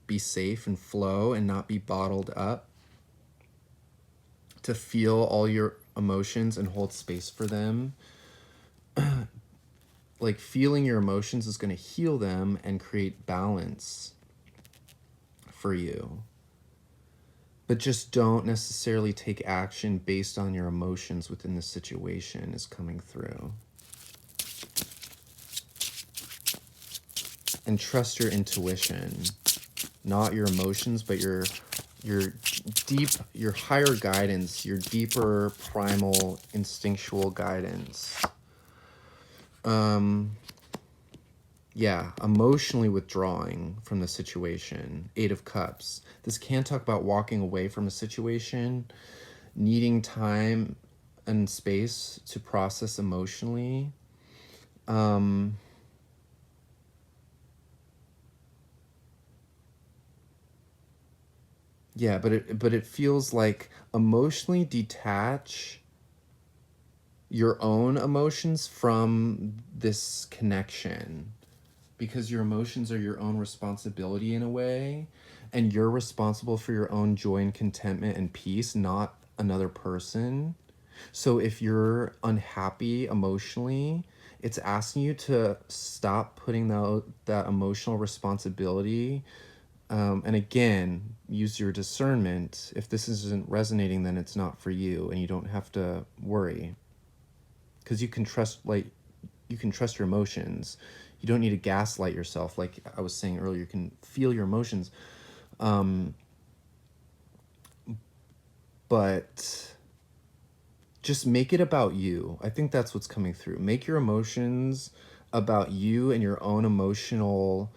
be safe and flow and not be bottled up, to feel all your emotions and hold space for them. Like feeling your emotions is going to heal them and create balance for you. But just don't necessarily take action based on your emotions within the situation is coming through. And trust your intuition, not your emotions, but your deep, your higher guidance, your deeper primal instinctual guidance. Yeah, emotionally withdrawing from the situation. 8 of Cups. This can talk about walking away from a situation, needing time and space to process emotionally. Yeah, but it feels like emotionally detach your own emotions from this connection, because your emotions are your own responsibility in a way, and you're responsible for your own joy and contentment and peace, not another person. So if you're unhappy emotionally, it's asking you to stop putting that emotional responsibility. And again, use your discernment. If this isn't resonating, then it's not for you, and you don't have to worry, because you can trust your emotions. You don't need to gaslight yourself. Like I was saying earlier, you can feel your emotions, but just make it about you. I think that's what's coming through. Make your emotions about you and your own emotional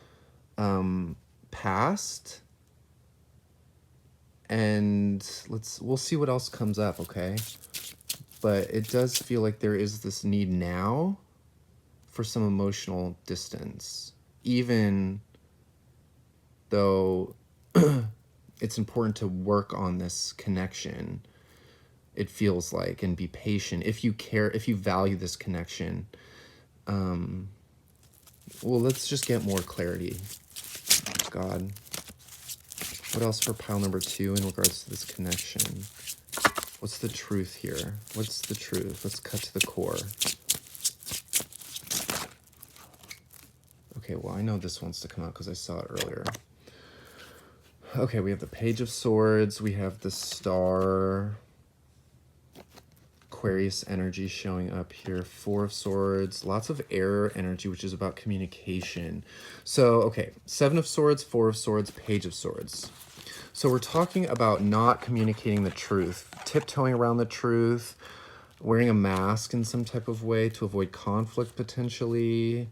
past, and we'll see what else comes up, okay? But it does feel like there is this need now for some emotional distance, even though it's important to work on this connection, it feels like, and be patient if you care, if you value this connection. Well, let's just get more clarity. God, what else for pile number 2 in regards to this connection? What's the truth here? What's the truth? Let's cut to the core. Okay, well, I know this wants to come out because I saw it earlier. Okay, we have the Page of Swords. We have the Star. Aquarius energy showing up here. 4 of Swords. Lots of air energy, which is about communication. So, okay, 7 of Swords, 4 of Swords, Page of Swords. So we're talking about not communicating the truth, tiptoeing around the truth, wearing a mask in some type of way to avoid conflict potentially,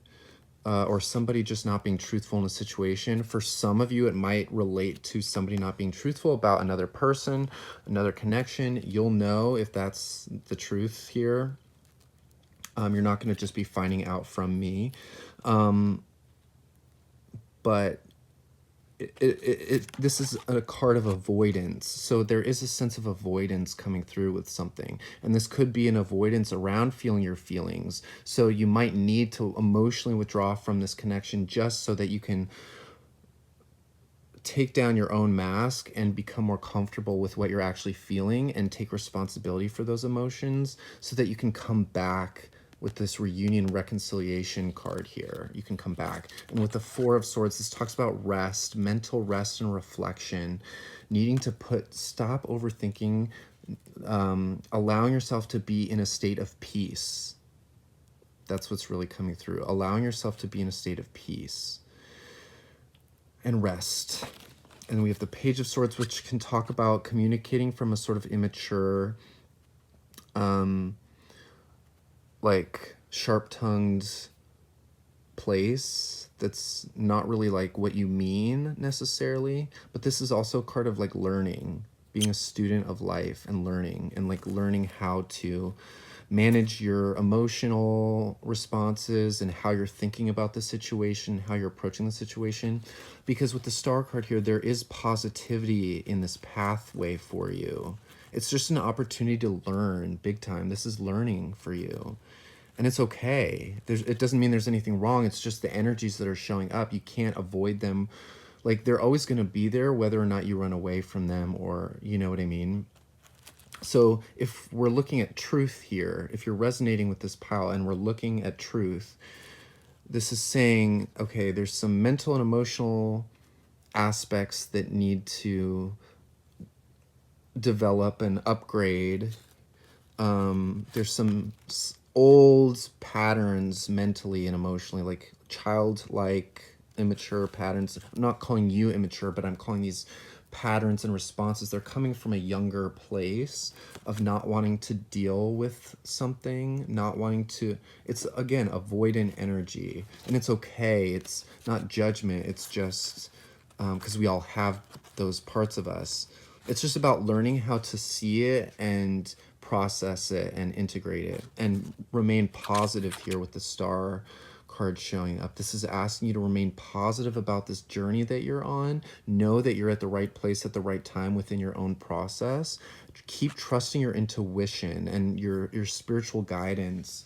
or somebody just not being truthful in a situation. For some of you, it might relate to somebody not being truthful about another person, another connection. You'll know if that's the truth here. You're not going to just be finding out from me. But this is a card of avoidance. So there is a sense of avoidance coming through with something. And this could be an avoidance around feeling your feelings. So you might need to emotionally withdraw from this connection just so that you can take down your own mask and become more comfortable with what you're actually feeling and take responsibility for those emotions so that you can come back with this reunion reconciliation card here. You can come back. And with the 4 of Swords, this talks about rest, mental rest and reflection, needing to stop overthinking, allowing yourself to be in a state of peace. That's what's really coming through. Allowing yourself to be in a state of peace and rest. And we have the Page of Swords, which can talk about communicating from a sort of immature, like sharp-tongued place that's not really like what you mean necessarily. But this is also a card of like learning, being a student of life and like learning how to manage your emotional responses and how you're thinking about the situation, how you're approaching the situation. Because with the Star card here, there is positivity in this pathway for you. It's just an opportunity to learn big time. This is learning for you. And it's okay. It doesn't mean there's anything wrong. It's just the energies that are showing up. You can't avoid them. Like, they're always going to be there, whether or not you run away from them, or, you know what I mean? So if we're looking at truth here, if you're resonating with this pile and we're looking at truth, this is saying, okay, there's some mental and emotional aspects that need to develop and upgrade. There's some old patterns mentally and emotionally, like childlike, immature patterns. I'm not calling you immature, but I'm calling these patterns and responses. They're coming from a younger place of not wanting to deal with something, not wanting to, it's again, avoidant energy. And it's okay. It's not judgment. It's just, because we all have those parts of us. It's just about learning how to see it and process it and integrate it and remain positive here with the Star card showing up. This is asking you to remain positive about this journey that you're on. Know that you're at the right place at the right time within your own process. Keep trusting your intuition and your spiritual guidance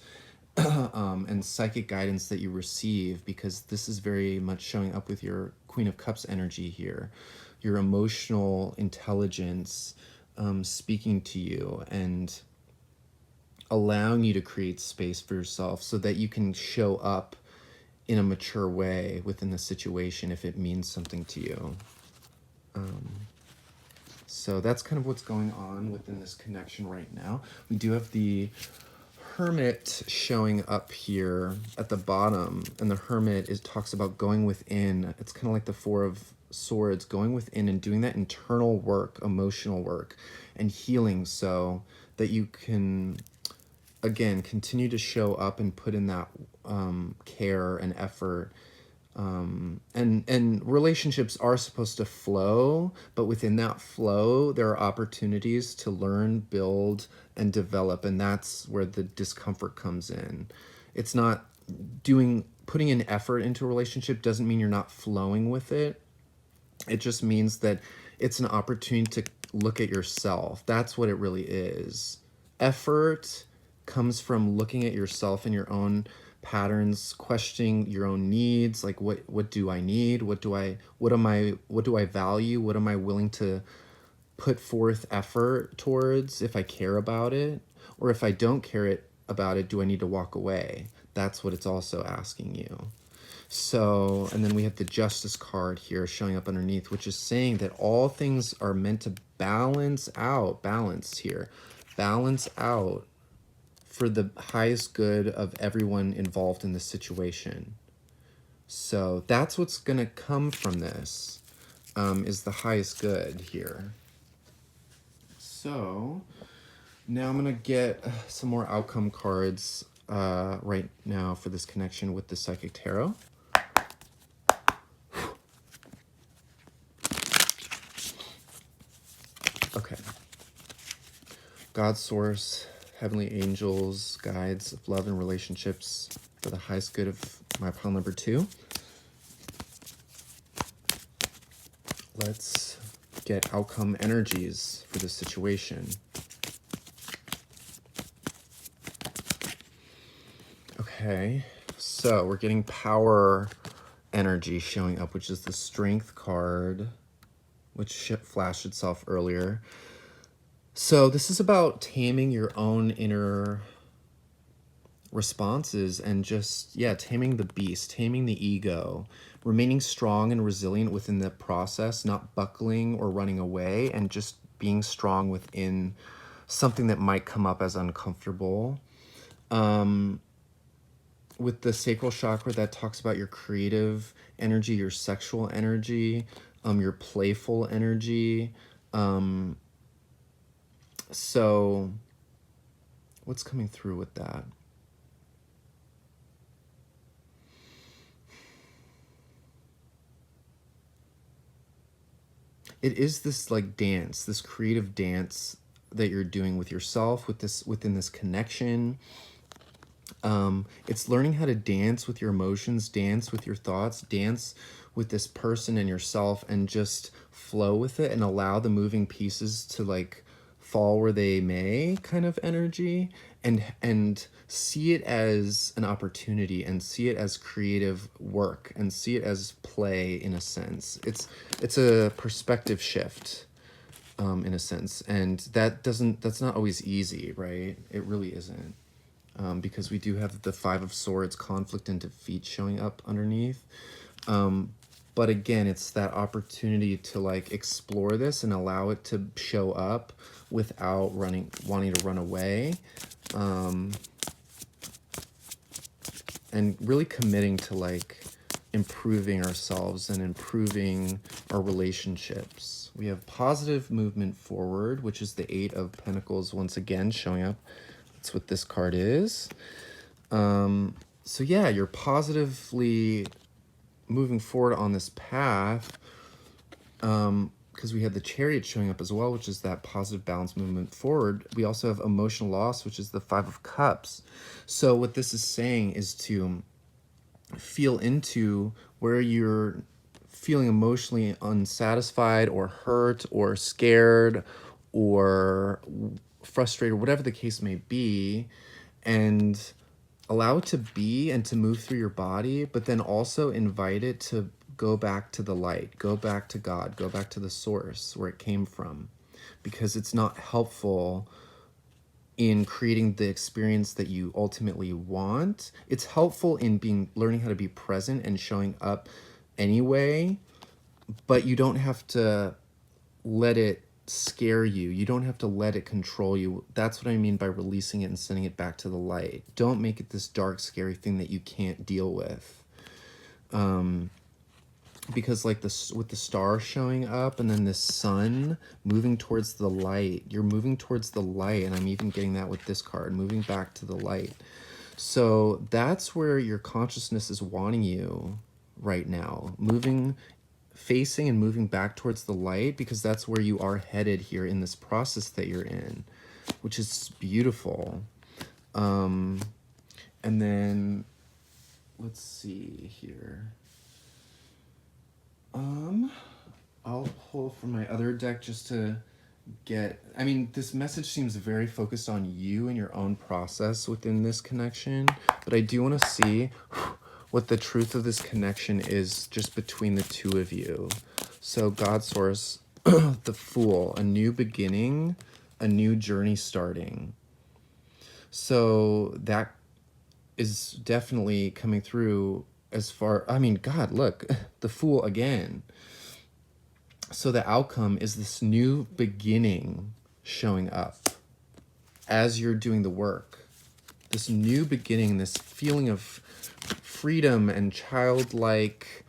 and psychic guidance that you receive, because this is very much showing up with your Queen of Cups energy here. Your emotional intelligence speaking to you and allowing you to create space for yourself so that you can show up in a mature way within the situation if it means something to you. So that's kind of what's going on within this connection right now. We do have the Hermit showing up here at the bottom, and the Hermit talks about going within. It's kind of like the Four of Swords, going within and doing that internal work, emotional work, and healing, so that you can, again, continue to show up and put in that care and effort. And relationships are supposed to flow, but within that flow, there are opportunities to learn, build, and develop, and that's where the discomfort comes in. It's not putting in effort into a relationship doesn't mean you're not flowing with it. It just means that it's an opportunity to look at yourself. That's what it really is. Effort comes from looking at yourself and your own patterns, questioning your own needs, like what do I need? What do I value? What am I willing to put forth effort towards if I care about it? Or if I don't care about it, do I need to walk away? That's what it's also asking you. So, and then we have the Justice card here showing up underneath, which is saying that all things are meant to balance out for the highest good of everyone involved in the situation. So that's what's going to come from this, is the highest good here. So now I'm going to get some more outcome cards right now for this connection with the Psychic Tarot. Okay. God, Source, Heavenly Angels, Guides of Love and Relationships for the highest good of my pile number 2. Let's get outcome energies for this situation. Okay, so we're getting power energy showing up, which is the Strength card, which flashed itself earlier. So this is about taming your own inner responses and just, taming the beast, taming the ego, remaining strong and resilient within the process, not buckling or running away, and just being strong within something that might come up as uncomfortable. With the sacral chakra, that talks about your creative energy, your sexual energy, your playful energy. So what's coming through with that? It is this like dance, this creative dance that you're doing with yourself, within this connection. It's learning how to dance with your emotions, dance with your thoughts, dance with this person and yourself, and just flow with it and allow the moving pieces to like fall where they may kind of energy, and see it as an opportunity and see it as creative work and see it as play in a sense. It's a perspective shift in a sense, and that's not always easy, right? It really isn't. Because we do have the Five of Swords, conflict and defeat showing up underneath. But again, it's that opportunity to like explore this and allow it to show up without wanting to run away. And really committing to like improving ourselves and improving our relationships. We have positive movement forward, which is the Eight of Pentacles once again showing up. That's what this card is. So yeah, you're positively moving forward on this path, because we had the Chariot showing up as well, which is that positive balance movement forward. We also have emotional loss, which is the Five of Cups. So what this is saying is to feel into where you're feeling emotionally unsatisfied or hurt or scared or frustrated, whatever the case may be, and allow it to be and to move through your body, but then also invite it to go back to the light, go back to God, go back to the source where it came from, because it's not helpful in creating the experience that you ultimately want. It's helpful in learning how to be present and showing up anyway, but you don't have to let it scare you. You don't have to let it control you. That's what I mean by releasing it and sending it back to the light. Don't make it this dark, scary thing that you can't deal with. Because like this, with the star showing up and then the sun moving towards the light, you're moving towards the light, and I'm even getting that with this card, moving back to the light. So that's where your consciousness is wanting you right now, facing and moving back towards the light, because that's where you are headed here in this process that you're in, which is beautiful. And then let's see here. I'll pull from my other deck just to I mean, this message seems very focused on you and your own process within this connection, but I do want to see what the truth of this connection is just between the two of you. So God Source, the Fool, a new beginning, a new journey starting. So that is definitely coming through I mean, God, look, the Fool again. So the outcome is this new beginning showing up as you're doing the work. This new beginning, this feeling of freedom and childlike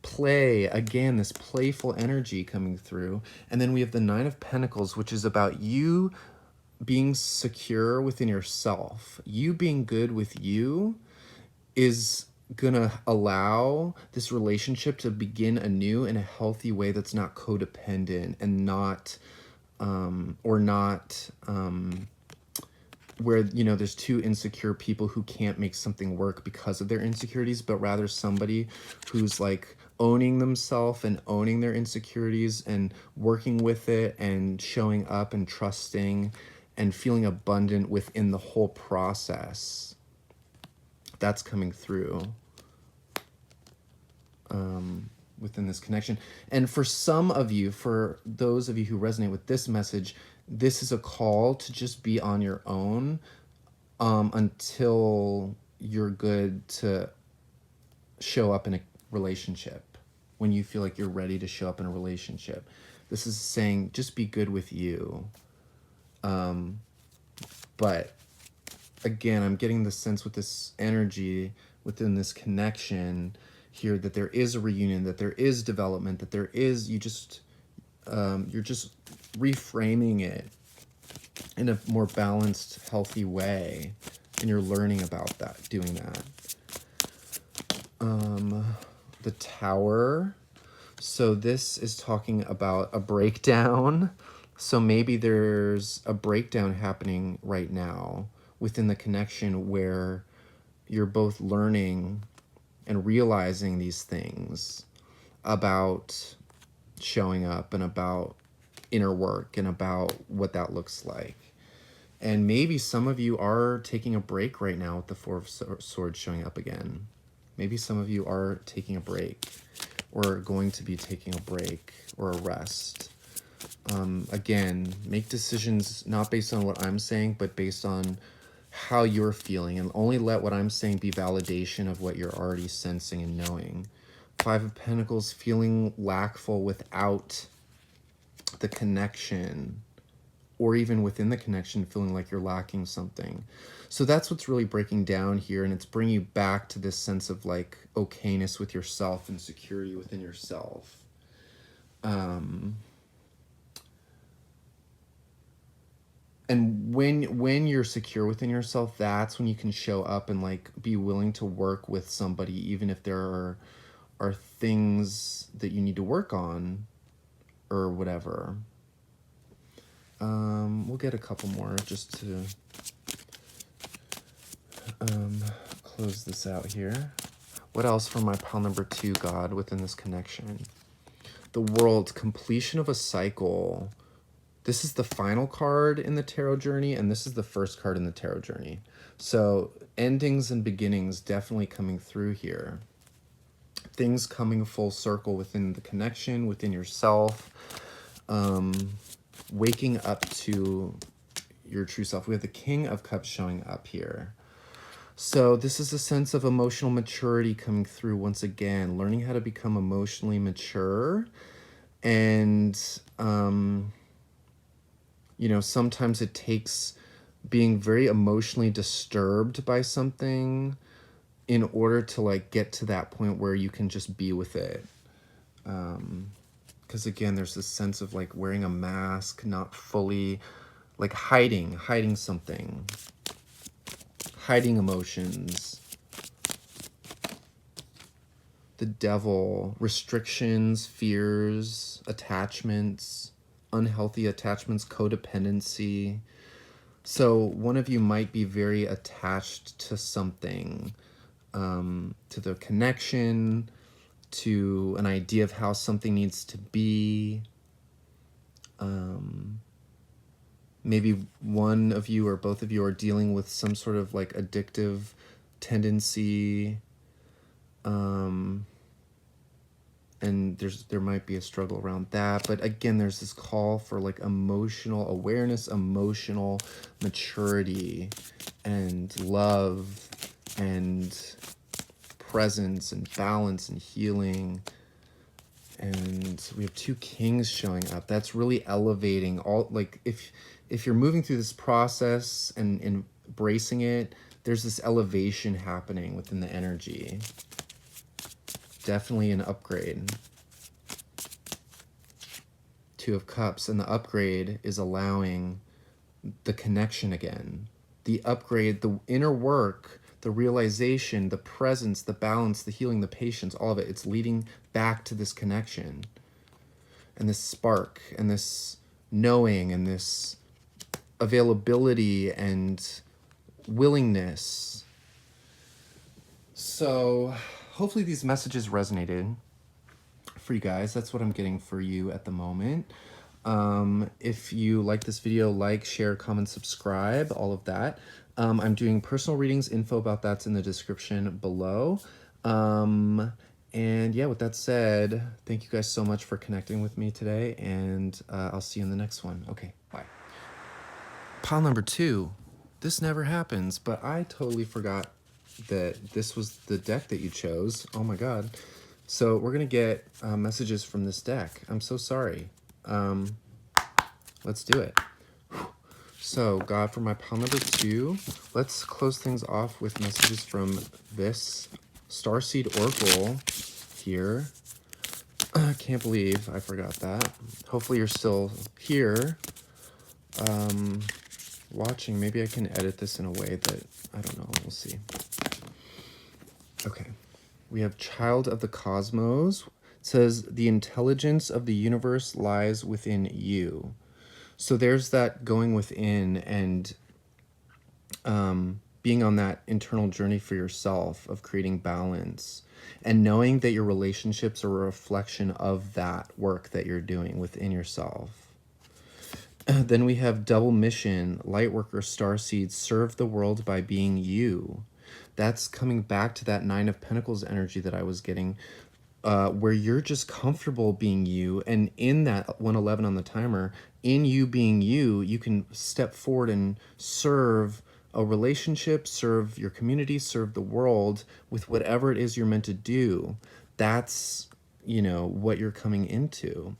play. Again, this playful energy coming through. And then we have the Nine of Pentacles, which is about you being secure within yourself. You being good with you is gonna allow this relationship to begin anew in a healthy way that's not codependent and not where, you know, there's two insecure people who can't make something work because of their insecurities, but rather somebody who's like owning themselves and owning their insecurities and working with it and showing up and trusting and feeling abundant within the whole process. That's coming through within this connection. And for some of you, for those of you who resonate with this message, this is a call to just be on your own until you're good to show up in a relationship. When you feel like you're ready to show up in a relationship, this is saying just be good with you. But again, I'm getting the sense with this energy within this connection here that there is a reunion, that there is development, that there is, you're just reframing it in a more balanced, healthy way, and you're learning about that, doing that. The Tower. So this is talking about a breakdown. So maybe there's a breakdown happening right now within the connection where you're both learning and realizing these things about showing up and about inner work and about what that looks like. And maybe some of you are taking a break right now with the Four of Swords showing up again. Maybe some of you are taking a break or going to be taking a break or a rest. Again, make decisions not based on what I'm saying, but based on how you're feeling, and only let what I'm saying be validation of what you're already sensing and knowing. Five of Pentacles, feeling lackful without the connection, or even within the connection, feeling like you're lacking something. So that's what's really breaking down here, and it's bringing you back to this sense of like okayness with yourself and security within yourself. And when you're secure within yourself, that's when you can show up and like be willing to work with somebody, even if there are things that you need to work on or whatever. We'll get a couple more just to close this out here. What else for my pile number 2, God, within this connection? The World, completion of a cycle. This is the final card in the tarot journey, and this is the first card in the tarot journey. So endings and beginnings definitely coming through here. Things coming full circle within the connection, within yourself. Waking up to your true self. We have the King of Cups showing up here. So this is a sense of emotional maturity coming through once again, learning how to become emotionally mature. And, you know, sometimes it takes being very emotionally disturbed by something in order to like get to that point where you can just be with it. Because again, there's this sense of like wearing a mask, not fully, like hiding something, hiding emotions. The Devil, restrictions, fears, attachments, unhealthy attachments, codependency. So one of you might be very attached to something, to the connection, to an idea of how something needs to be. Maybe one of you or both of you are dealing with some sort of like addictive tendency. And there might be a struggle around that. But again, there's this call for like emotional awareness, emotional maturity, and love, and presence, and balance, and healing. And we have 2 kings showing up. That's really elevating all, like if you're moving through this process and embracing it, there's this elevation happening within the energy. Definitely an upgrade. 2 of Cups, and the upgrade is allowing the connection again. The upgrade, the inner work, the realization, the presence, the balance, the healing, the patience, all of it, it's leading back to this connection. And this spark, and this knowing, and this availability, and willingness. So hopefully these messages resonated for you guys. That's what I'm getting for you at the moment. If you like this video, like, share, comment, subscribe, all of that. I'm doing personal readings. Info about that's in the description below. And yeah, with that said, thank you guys so much for connecting with me today, and I'll see you in the next one. Okay, bye. Pile number 2. This never happens, but I totally forgot that this was the deck that you chose. Oh my god. So we're gonna get messages from this deck. I'm so sorry. Let's do it. So God, for my pile number 2, let's close things off with messages from this Starseed Oracle here. I can't believe I forgot that. Hopefully you're still here watching. Maybe I can edit this in a way that, I don't know, we'll see. Okay, we have Child of the Cosmos. It says, the intelligence of the universe lies within you. So there's that going within and being on that internal journey for yourself of creating balance and knowing that your relationships are a reflection of that work that you're doing within yourself. Then we have double mission, Lightworker, Starseed, serve the world by being you. That's coming back to that 9 of Pentacles energy that I was getting, where you're just comfortable being you. And in that 111 on the timer, in you being you, you can step forward and serve a relationship, serve your community, serve the world with whatever it is you're meant to do. That's, you know, what you're coming into.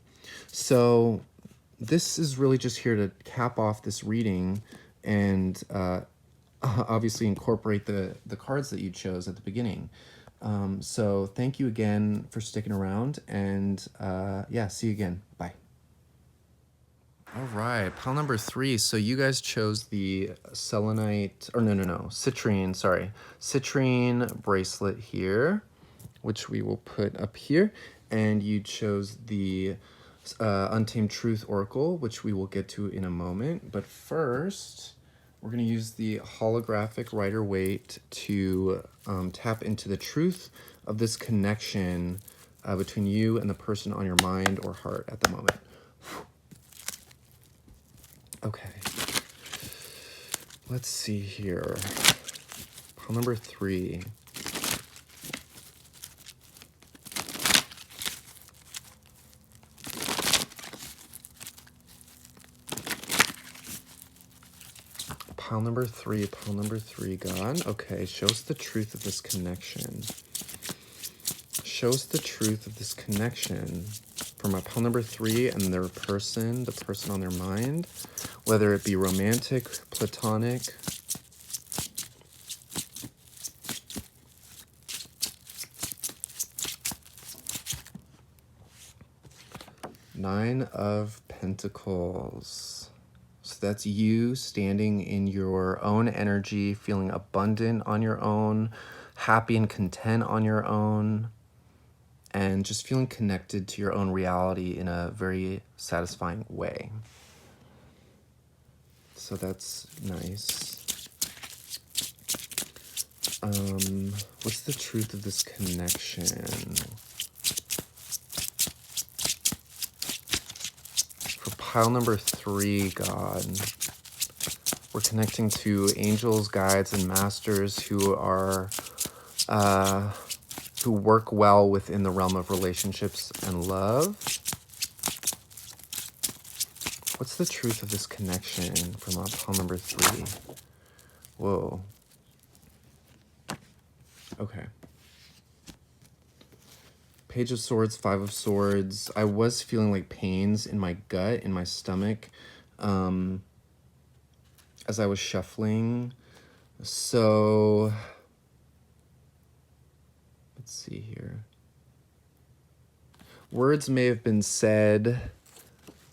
So this is really just here to cap off this reading and obviously incorporate the cards that you chose at the beginning. So thank you again for sticking around, and yeah, see you again. Bye. All right, pile number 3. So you guys chose the selenite, or no, citrine, sorry. Citrine bracelet here, which we will put up here. And you chose the Untamed Truth Oracle, which we will get to in a moment. But first, We're going to use the holographic Rider-Waite to tap into the truth of this connection between you and the person on your mind or heart at the moment. Okay. Let's see here. Pile number 3. Pile number 3, God. Okay, show us the truth of this connection. Show us the truth of this connection for my pile number 3 and their person, the person on their mind, whether it be romantic, platonic. Nine of Pentacles. So that's you standing in your own energy, feeling abundant on your own, happy and content on your own, and just feeling connected to your own reality in a very satisfying way. So that's nice. What's the truth of this connection? For pile number 3, God, we're connecting to angels, guides, and masters who are who work well within the realm of relationships and love. What's the truth of this connection from pile number 3? Whoa. Okay. Page of Swords, 5 of Swords. I was feeling like pains in my gut, in my stomach, as I was shuffling. So let's see here. Words may have been said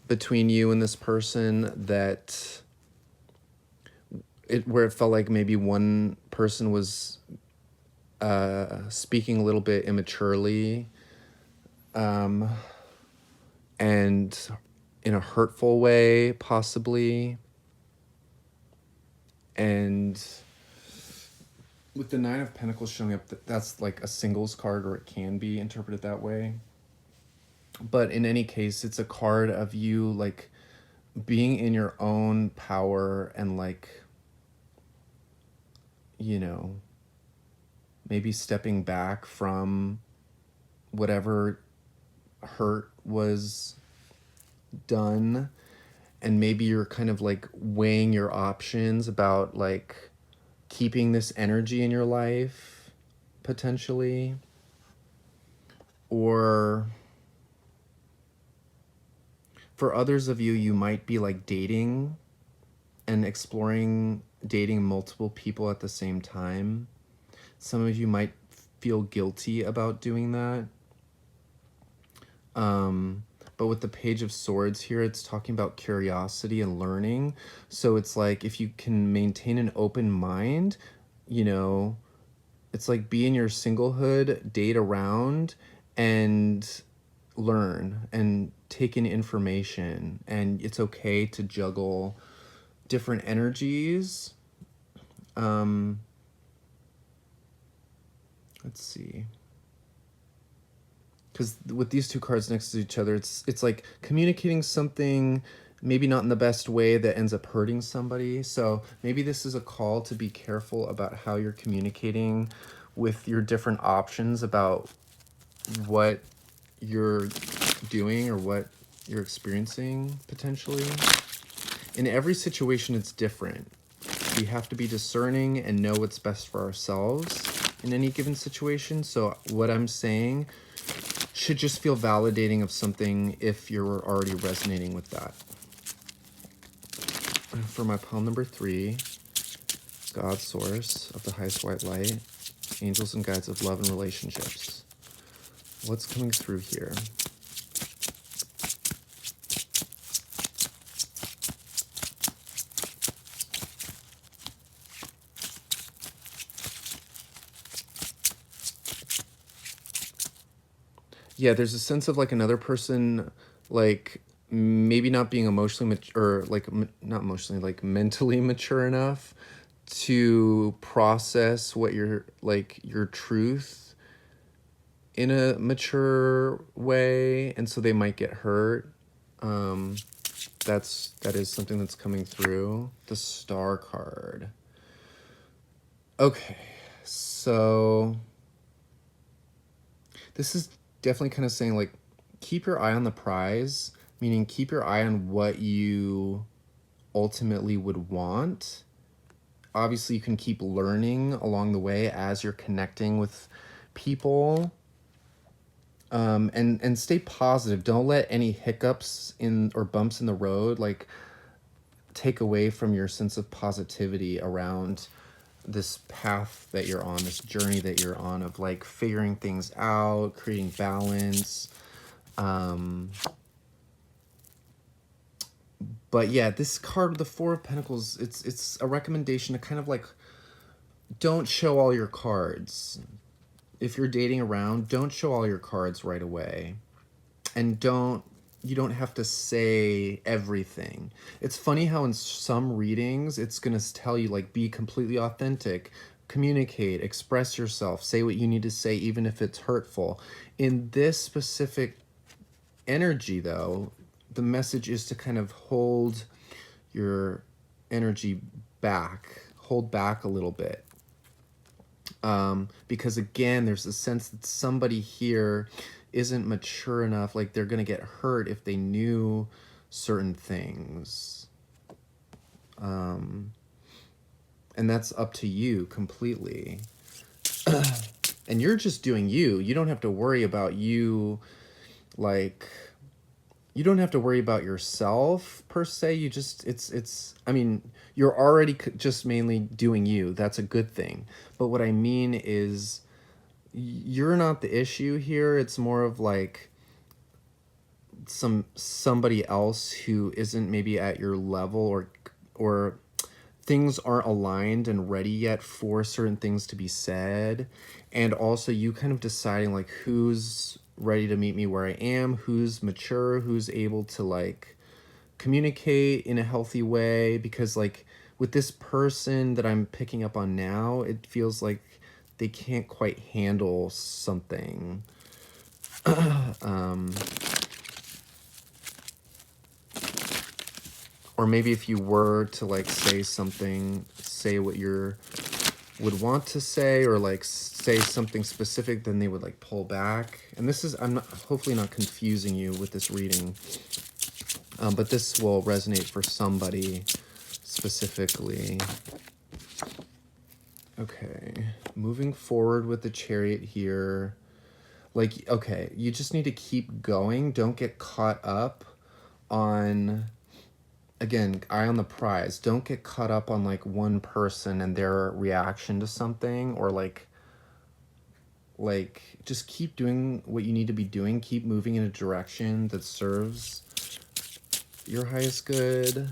between you and this person that where it felt like maybe one person was speaking a little bit immaturely, and in a hurtful way, possibly. And with the 9 of Pentacles showing up, that's like a singles card, or it can be interpreted that way. But in any case, it's a card of you like being in your own power and like, you know, maybe stepping back from whatever hurt was done, and maybe you're kind of like weighing your options about like keeping this energy in your life potentially, or for others of you, you might be like dating and exploring dating multiple people at the same time. Some of you might feel guilty about doing that. But with the Page of Swords here, it's talking about curiosity and learning. So it's like if you can maintain an open mind, you know, it's like be in your singlehood, date around, and learn and take in information. And it's okay to juggle different energies. Let's see. Because with these 2 cards next to each other, it's like communicating something maybe not in the best way that ends up hurting somebody. So maybe this is a call to be careful about how you're communicating with your different options about what you're doing or what you're experiencing potentially. In every situation, it's different. We have to be discerning and know what's best for ourselves in any given situation. So what I'm saying should just feel validating of something if you're already resonating with that. And for my pile number 3, God, source of the highest white light, angels and guides of love and relationships. What's coming through here? Yeah, there's a sense of like another person like maybe not being emotionally mature, or like not emotionally, like mentally mature enough to process what your truth in a mature way, and so they might get hurt. um that is something that's coming through. The Star card. Okay, so this is definitely kind of saying like keep your eye on the prize, meaning keep your eye on what you ultimately would want. Obviously you can keep learning along the way as you're connecting with people, and stay positive. Don't let any hiccups in or bumps in the road like take away from your sense of positivity around this path that you're on, this journey that you're on of like figuring things out, creating balance. But yeah, this card, the Four of Pentacles, it's a recommendation to kind of like don't show all your cards. If you're dating around, don't show all your cards right away. And you don't have to say everything. It's funny how in some readings it's going to tell you like be completely authentic, communicate, express yourself, say what you need to say even if it's hurtful. In this specific energy though, the message is to kind of hold your energy back, hold back a little bit. Because again, there's a sense that somebody here isn't mature enough, like they're going to get hurt if they knew certain things. And that's up to you completely. And you're just doing you. You don't have to worry about you, like, you don't have to worry about yourself per se. You just, I mean, you're already just mainly doing you. That's a good thing. But what I mean is, you're not the issue here. It's more of like somebody else who isn't maybe at your level, or things aren't aligned and ready yet for certain things to be said. And also you kind of deciding like who's ready to meet me where I am, who's mature, who's able to like communicate in a healthy way. Because like with this person that I'm picking up on now, it feels like they can't quite handle something. Or maybe if you were to like say something, say what you would want to say, or like say something specific, then they would like pull back. And this is, I'm not, hopefully not confusing you with this reading, but this will resonate for somebody specifically. Okay, moving forward with the Chariot here. Like, okay, you just need to keep going. Don't get caught up on, again, eye on the prize. Don't get caught up on like one person and their reaction to something, or like just keep doing what you need to be doing. Keep moving in a direction that serves your highest good.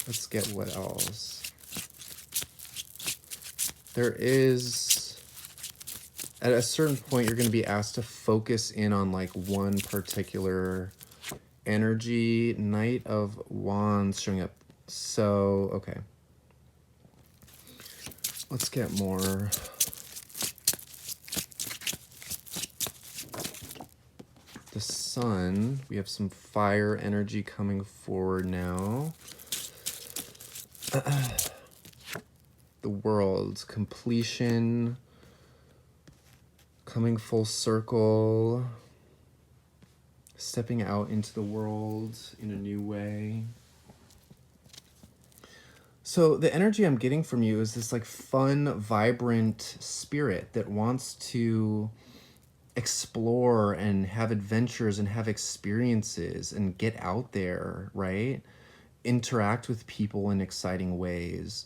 Let's get what else. There is, at a certain point, you're going to be asked to focus in on like one particular energy. Knight of Wands showing up. So, okay. Let's get more. The Sun. We have some fire energy coming forward now. The World. Completion. Coming full circle. Stepping out into the world in a new way. So the energy I'm getting from you is this like fun, vibrant spirit that wants to explore and have adventures and have experiences and get out there, right? Interact with people in exciting ways.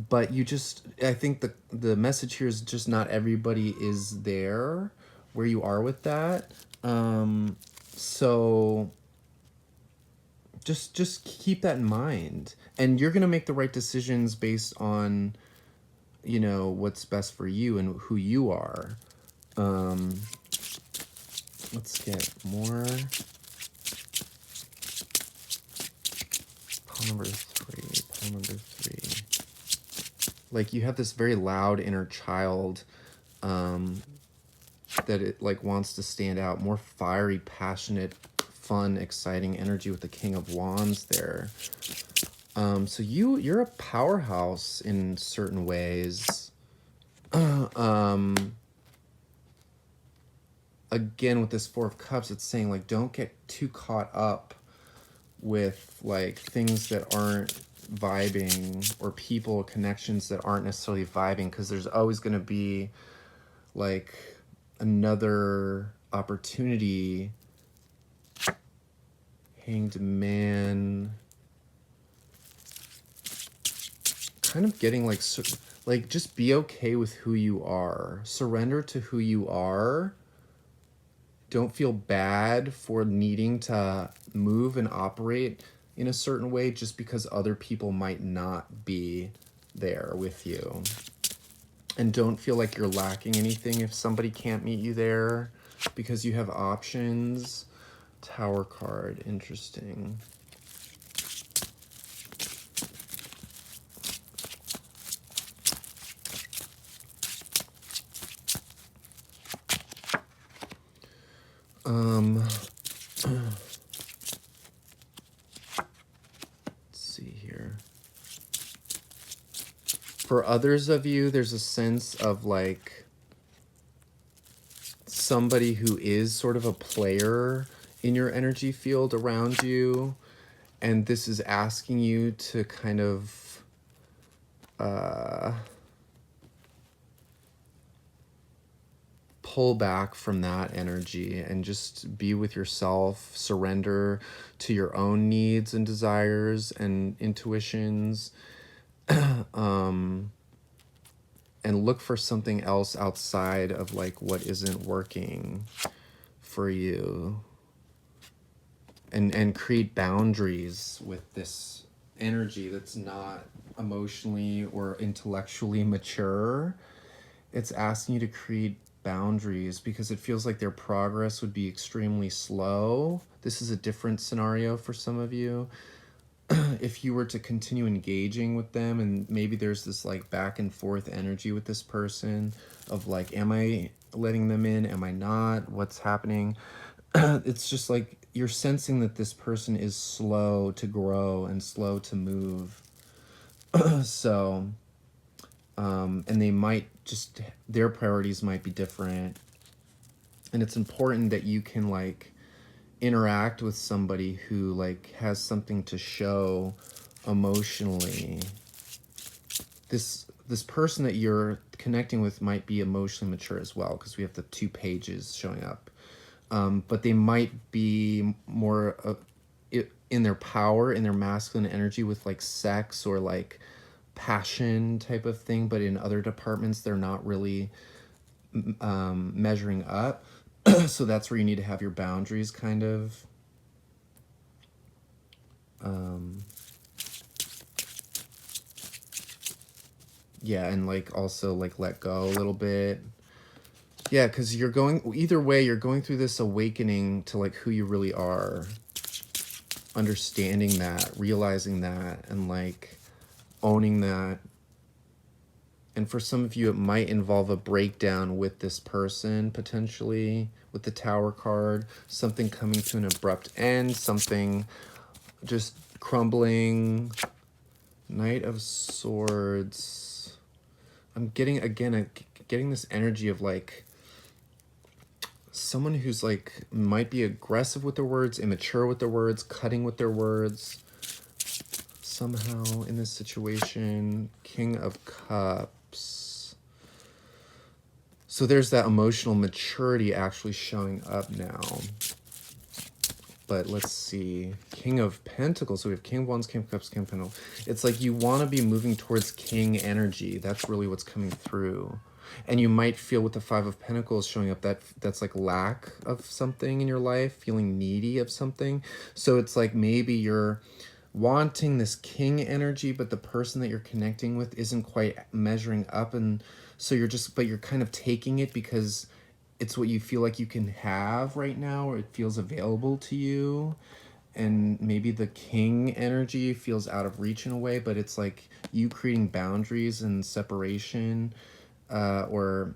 But you just, I think the message here is just not everybody is there where you are with that. So just keep that in mind, and you're gonna make the right decisions based on, you know, what's best for you and who you are. Let's get more. Pile number 3. Pile number 3. Like you have this very loud inner child that it like wants to stand out. More fiery, passionate, fun, exciting energy with the King of Wands there. So you're a powerhouse in certain ways. Again, with this Four of Cups, it's saying like don't get too caught up with like things that aren't vibing, or people, connections that aren't necessarily vibing, because there's always going to be like another opportunity. Hanged Man. Kind of getting like just be okay with who you are. Surrender to who you are. Don't feel bad for needing to move and operate in a certain way just because other people might not be there with you. And don't feel like you're lacking anything if somebody can't meet you there, because you have options. Tower card, interesting. Let's see here. For others of you, there's a sense of like somebody who is sort of a player in your energy field around you, and this is asking you to kind of pull back from that energy and just be with yourself, surrender to your own needs and desires and intuitions, and look for something else outside of like what isn't working for you, and create boundaries with this energy that's not emotionally or intellectually mature. It's asking you to create boundaries because it feels like their progress would be extremely slow. This is a different scenario for some of you. If you were to continue engaging with them, and maybe there's this like back and forth energy with this person of like, am I letting them in? Am I not? What's happening? It's just like you're sensing that this person is slow to grow and slow to move. So, and they might just, their priorities might be different. And it's important that you can like interact with somebody who like has something to show emotionally. This person that you're connecting with might be emotionally mature as well, because we have the 2 pages showing up. But they might be more in their power, in their masculine energy with like sex or like passion type of thing, but in other departments they're not really measuring up. So that's where you need to have your boundaries kind of. Yeah, and like also like let go a little bit. Yeah, because you're going, either way, you're going through this awakening to like who you really are, understanding that, realizing that, and like owning that. And for some of you, it might involve a breakdown with this person, potentially, with the Tower card, something coming to an abrupt end, something just crumbling. Knight of Swords. I'm getting, again, getting this energy of like someone who's like might be aggressive with their words, immature with their words, cutting with their words. Somehow in this situation, King of Cups. So there's that emotional maturity actually showing up now. But let's see. King of Pentacles. So we have King of Wands, King of Cups, King of Pentacles. It's like you want to be moving towards King energy. That's really what's coming through. And you might feel with the Five of Pentacles showing up that's like lack of something in your life, feeling needy of something. So it's like maybe you're wanting this King energy, but the person that you're connecting with isn't quite measuring up. And so you're just, but you're kind of taking it because it's what you feel like you can have right now, or it feels available to you. And maybe the king energy feels out of reach in a way, but it's like you creating boundaries and separation, or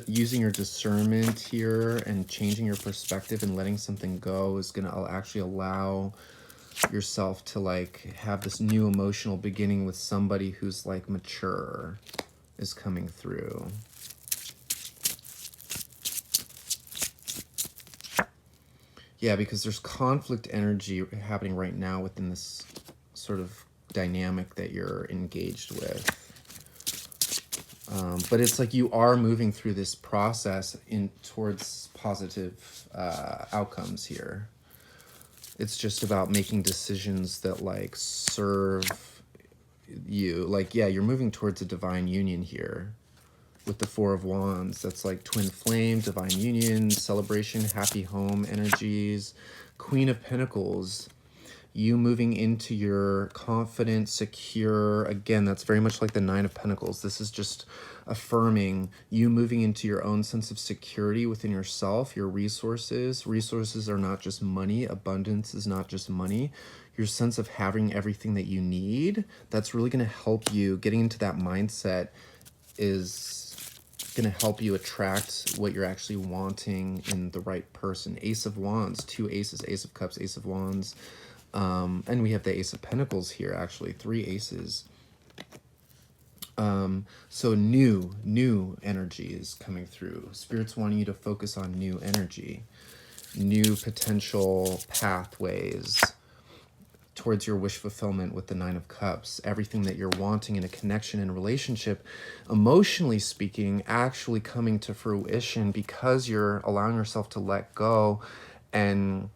using your discernment here and changing your perspective and letting something go is going to actually allow yourself to like have this new emotional beginning with somebody who's like mature is coming through. Yeah, because there's conflict energy happening right now within this sort of dynamic that you're engaged with. But it's like you are moving through this process towards positive outcomes here. It's just about making decisions that like serve you. Like, yeah, you're moving towards a divine union here with the Four of Wands. That's like twin flame, divine union, celebration, happy home energies, Queen of Pentacles. You moving into your confident, secure, again, that's very much like the Nine of Pentacles. This is just affirming you moving into your own sense of security within yourself, your resources. Resources are not just money. Abundance is not just money. Your sense of having everything that you need, that's really going to help you. Getting into that mindset is going to help you attract what you're actually wanting in the right person. Ace of Wands, two aces, Ace of Cups, Ace of Wands. And we have the Ace of Pentacles here, actually, three aces. So new energy is coming through. Spirit's wanting you to focus on new energy, new potential pathways towards your wish fulfillment with the Nine of Cups. Everything that you're wanting in a connection and relationship, emotionally speaking, actually coming to fruition because you're allowing yourself to let go and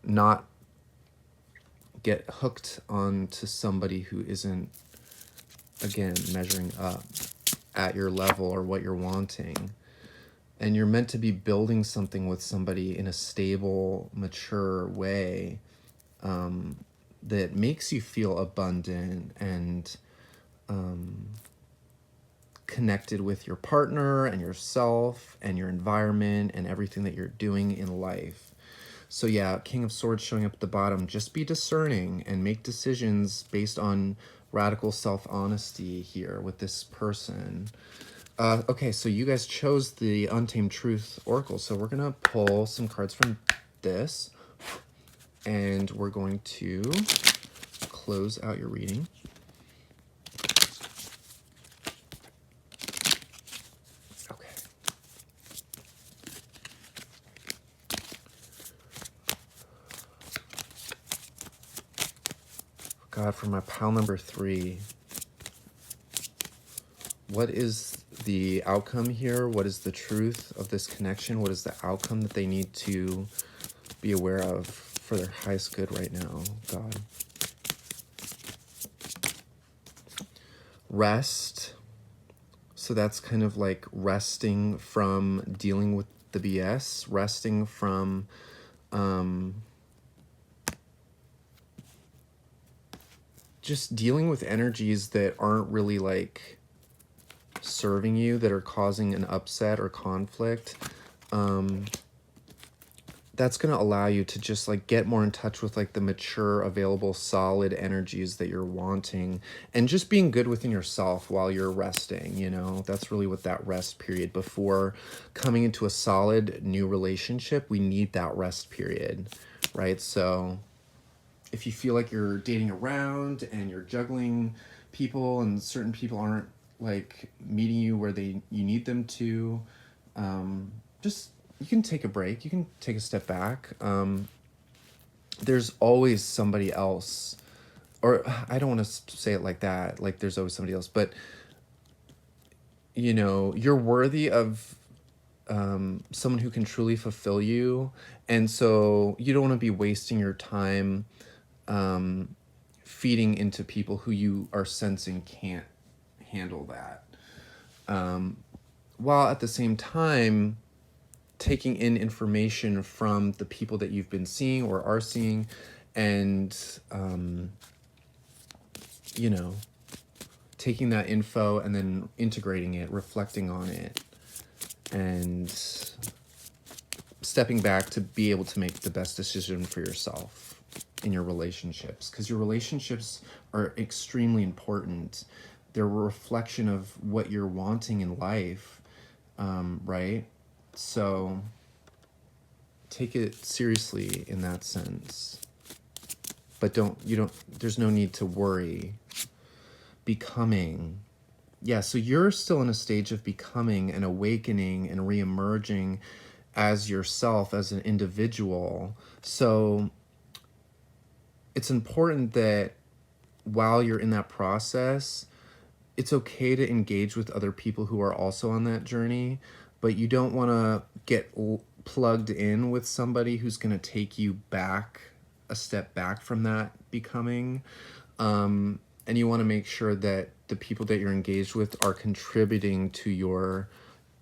not get hooked onto somebody who isn't, again, measuring up at your level or what you're wanting. And you're meant to be building something with somebody in a stable, mature way that makes you feel abundant and connected with your partner and yourself and your environment and everything that you're doing in life. So yeah, King of Swords showing up at the bottom. Just be discerning and make decisions based on radical self-honesty here with this person. Okay, so you guys chose the Untamed Truth Oracle. So we're going to pull some cards from this. And we're going to close out your reading. Okay. God, for my pile number 3, what is the outcome here? What is the truth of this connection? What is the outcome that they need to be aware of for their highest good right now, God? Rest. So that's kind of like resting from dealing with the BS, resting from just dealing with energies that aren't really like serving you, that are causing an upset or conflict. That's going to allow you to just like get more in touch with like the mature, available, solid energies that you're wanting, and just being good within yourself while you're resting, you know. That's really what that rest period before coming into a solid new relationship, we need that rest period, right? So if you feel like you're dating around and you're juggling people and certain people aren't like meeting you where you need them to, just, you can take a break. You can take a step back. There's always somebody else, or I don't want to say it like that, like there's always somebody else, but you know, you're worthy of someone who can truly fulfill you. And so you don't want to be wasting your time feeding into people who you are sensing can't handle that. While at the same time, taking in information from the people that you've been seeing or are seeing, and, you know, taking that info and then integrating it, reflecting on it, and stepping back to be able to make the best decision for yourself in your relationships, because your relationships are extremely important. They're a reflection of what you're wanting in life, right? So take it seriously in that sense, but there's no need to worry. Becoming. Yeah, so you're still in a stage of becoming and awakening and reemerging as yourself, as an individual. So it's important that while you're in that process, it's okay to engage with other people who are also on that journey, but you don't want to get plugged in with somebody who's going to take you back, a step back from that becoming. And you want to make sure that the people that you're engaged with are contributing to your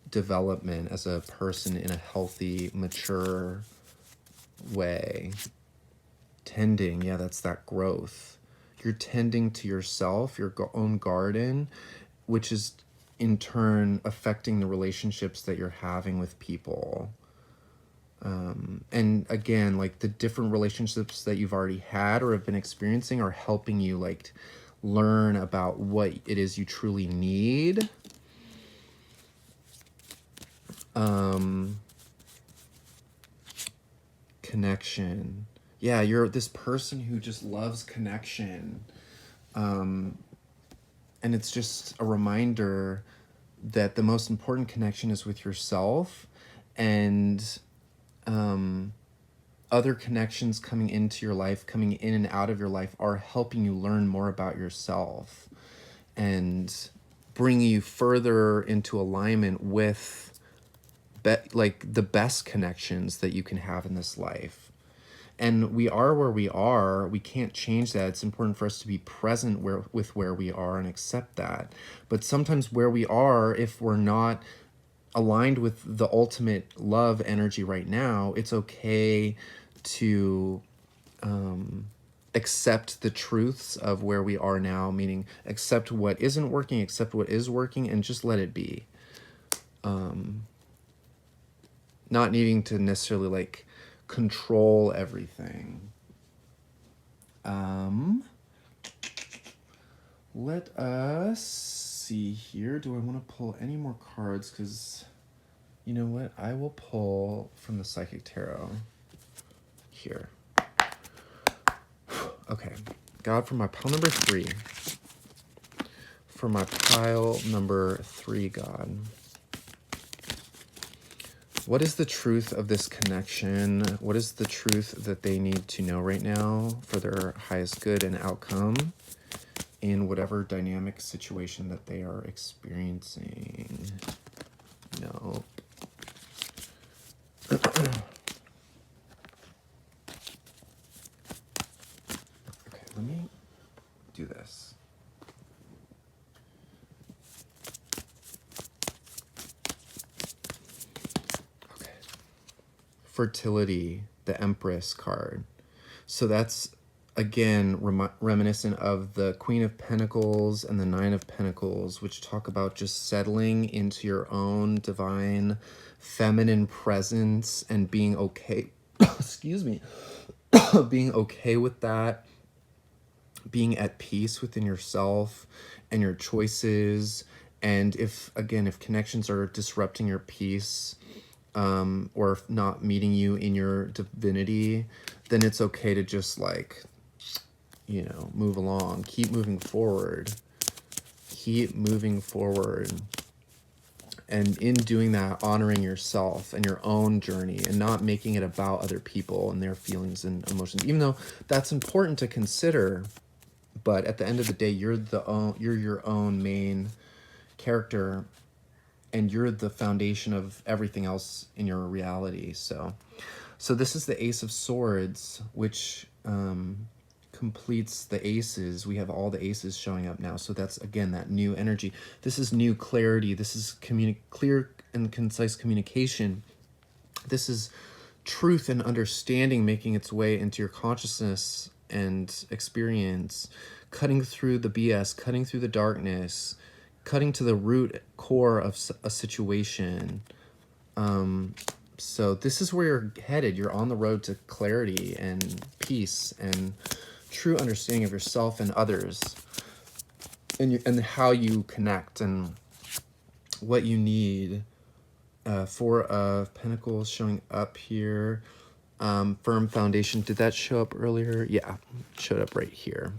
development as a person in a healthy, mature way. Tending, yeah, that's that growth. You're tending to yourself, your own garden, which is in turn affecting the relationships that you're having with people. And again, like the different relationships that you've already had or have been experiencing are helping you like learn about what it is you truly need. Connection. Yeah, you're this person who just loves connection. And it's just a reminder that the most important connection is with yourself, and other connections coming into your life, coming in and out of your life, are helping you learn more about yourself and bringing you further into alignment with like the best connections that you can have in this life. And we are where we are. We can't change that. It's important for us to be present with where we are and accept that. But sometimes where we are, if we're not aligned with the ultimate love energy right now, it's okay to accept the truths of where we are now, meaning accept what isn't working, accept what is working, and just let it be. Not needing to necessarily like control everything. Let us see here. Do I want to pull any more cards? Because you know what? I will pull from the Psychic Tarot here. Okay. God, for my pile number 3. For my pile number 3, God. What is the truth of this connection? What is the truth that they need to know right now for their highest good and outcome in whatever dynamic situation that they are experiencing? No. Okay, let me do this. Fertility, the Empress card. So that's, again, reminiscent of the Queen of Pentacles and the Nine of Pentacles, which talk about just settling into your own divine feminine presence and being okay, excuse me, being okay with that, being at peace within yourself and your choices. And if connections are disrupting your peace, or if not meeting you in your divinity, then it's okay to just like, move along, keep moving forward. And in doing that, honoring yourself and your own journey and not making it about other people and their feelings and emotions, even though that's important to consider. But at the end of the day, you're your own main character, and you're the foundation of everything else in your reality. So this is the Ace of Swords, which completes the aces. We have all the aces showing up now. So that's, again, that new energy. This is new clarity. This is clear and concise communication. This is truth and understanding making its way into your consciousness and experience, cutting through the BS, cutting through the darkness, cutting to the root core of a situation, So this is where you're headed. You're on the road to clarity and peace and true understanding of yourself and others, and how you connect and what you need. Four of Pentacles showing up here. Firm foundation. Did that show up earlier? Yeah, it showed up right here.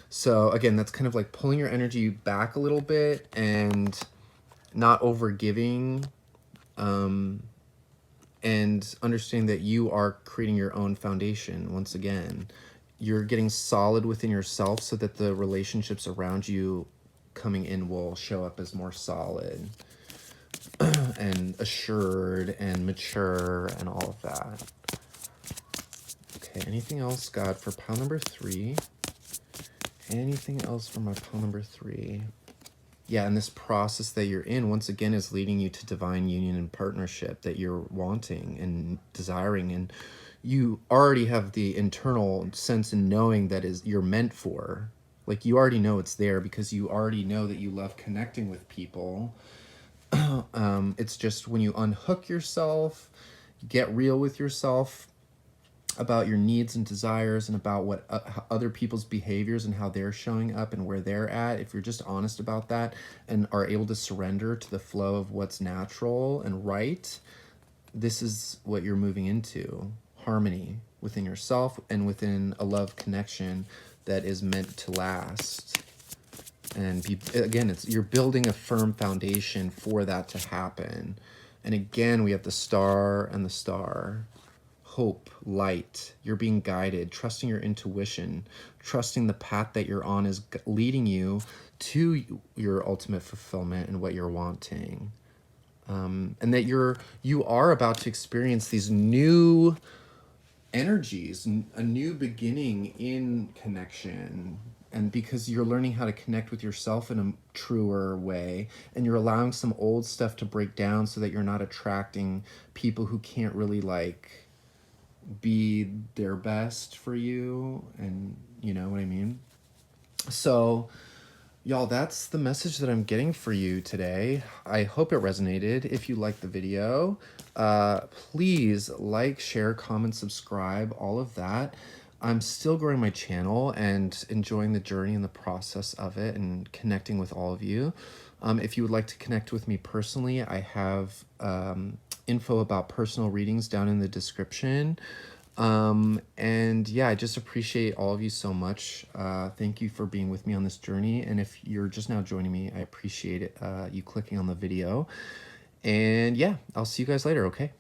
So again, that's kind of like pulling your energy back a little bit and not over giving, and understanding that you are creating your own foundation. Once again, you're getting solid within yourself so that the relationships around you coming in will show up as more solid and assured and mature and all of that. Okay, anything else, God, for pile number 3? Anything else for my pile number 3? Yeah, and this process that you're in, once again, is leading you to divine union and partnership that you're wanting and desiring. And you already have the internal sense and knowing that is you're meant for. Like, you already know it's there because you already know that you love connecting with people. It's just when you unhook yourself, get real with yourself about your needs and desires and about what other people's behaviors and how they're showing up and where they're at, if you're just honest about that and are able to surrender to the flow of what's natural and right, this is what you're moving into: harmony within yourself and within a love connection that is meant to last. And again, you're building a firm foundation for that to happen. And again, we have the star and the star. Hope, light, you're being guided, trusting your intuition, trusting the path that you're on is leading you to your ultimate fulfillment and what you're wanting. And that you are about to experience these new energies, a new beginning in connection. And because you're learning how to connect with yourself in a truer way, and you're allowing some old stuff to break down so that you're not attracting people who can't really like be their best for you, and you know what I mean? So y'all, that's the message that I'm getting for you today. I hope it resonated. If you liked the video, please like, share, comment, subscribe, all of that. I'm still growing my channel and enjoying the journey and the process of it and connecting with all of you. If you would like to connect with me personally, I have info about personal readings down in the description. And yeah, I just appreciate all of you so much. Thank you for being with me on this journey. And if you're just now joining me, I appreciate it, you clicking on the video. And yeah, I'll see you guys later, okay?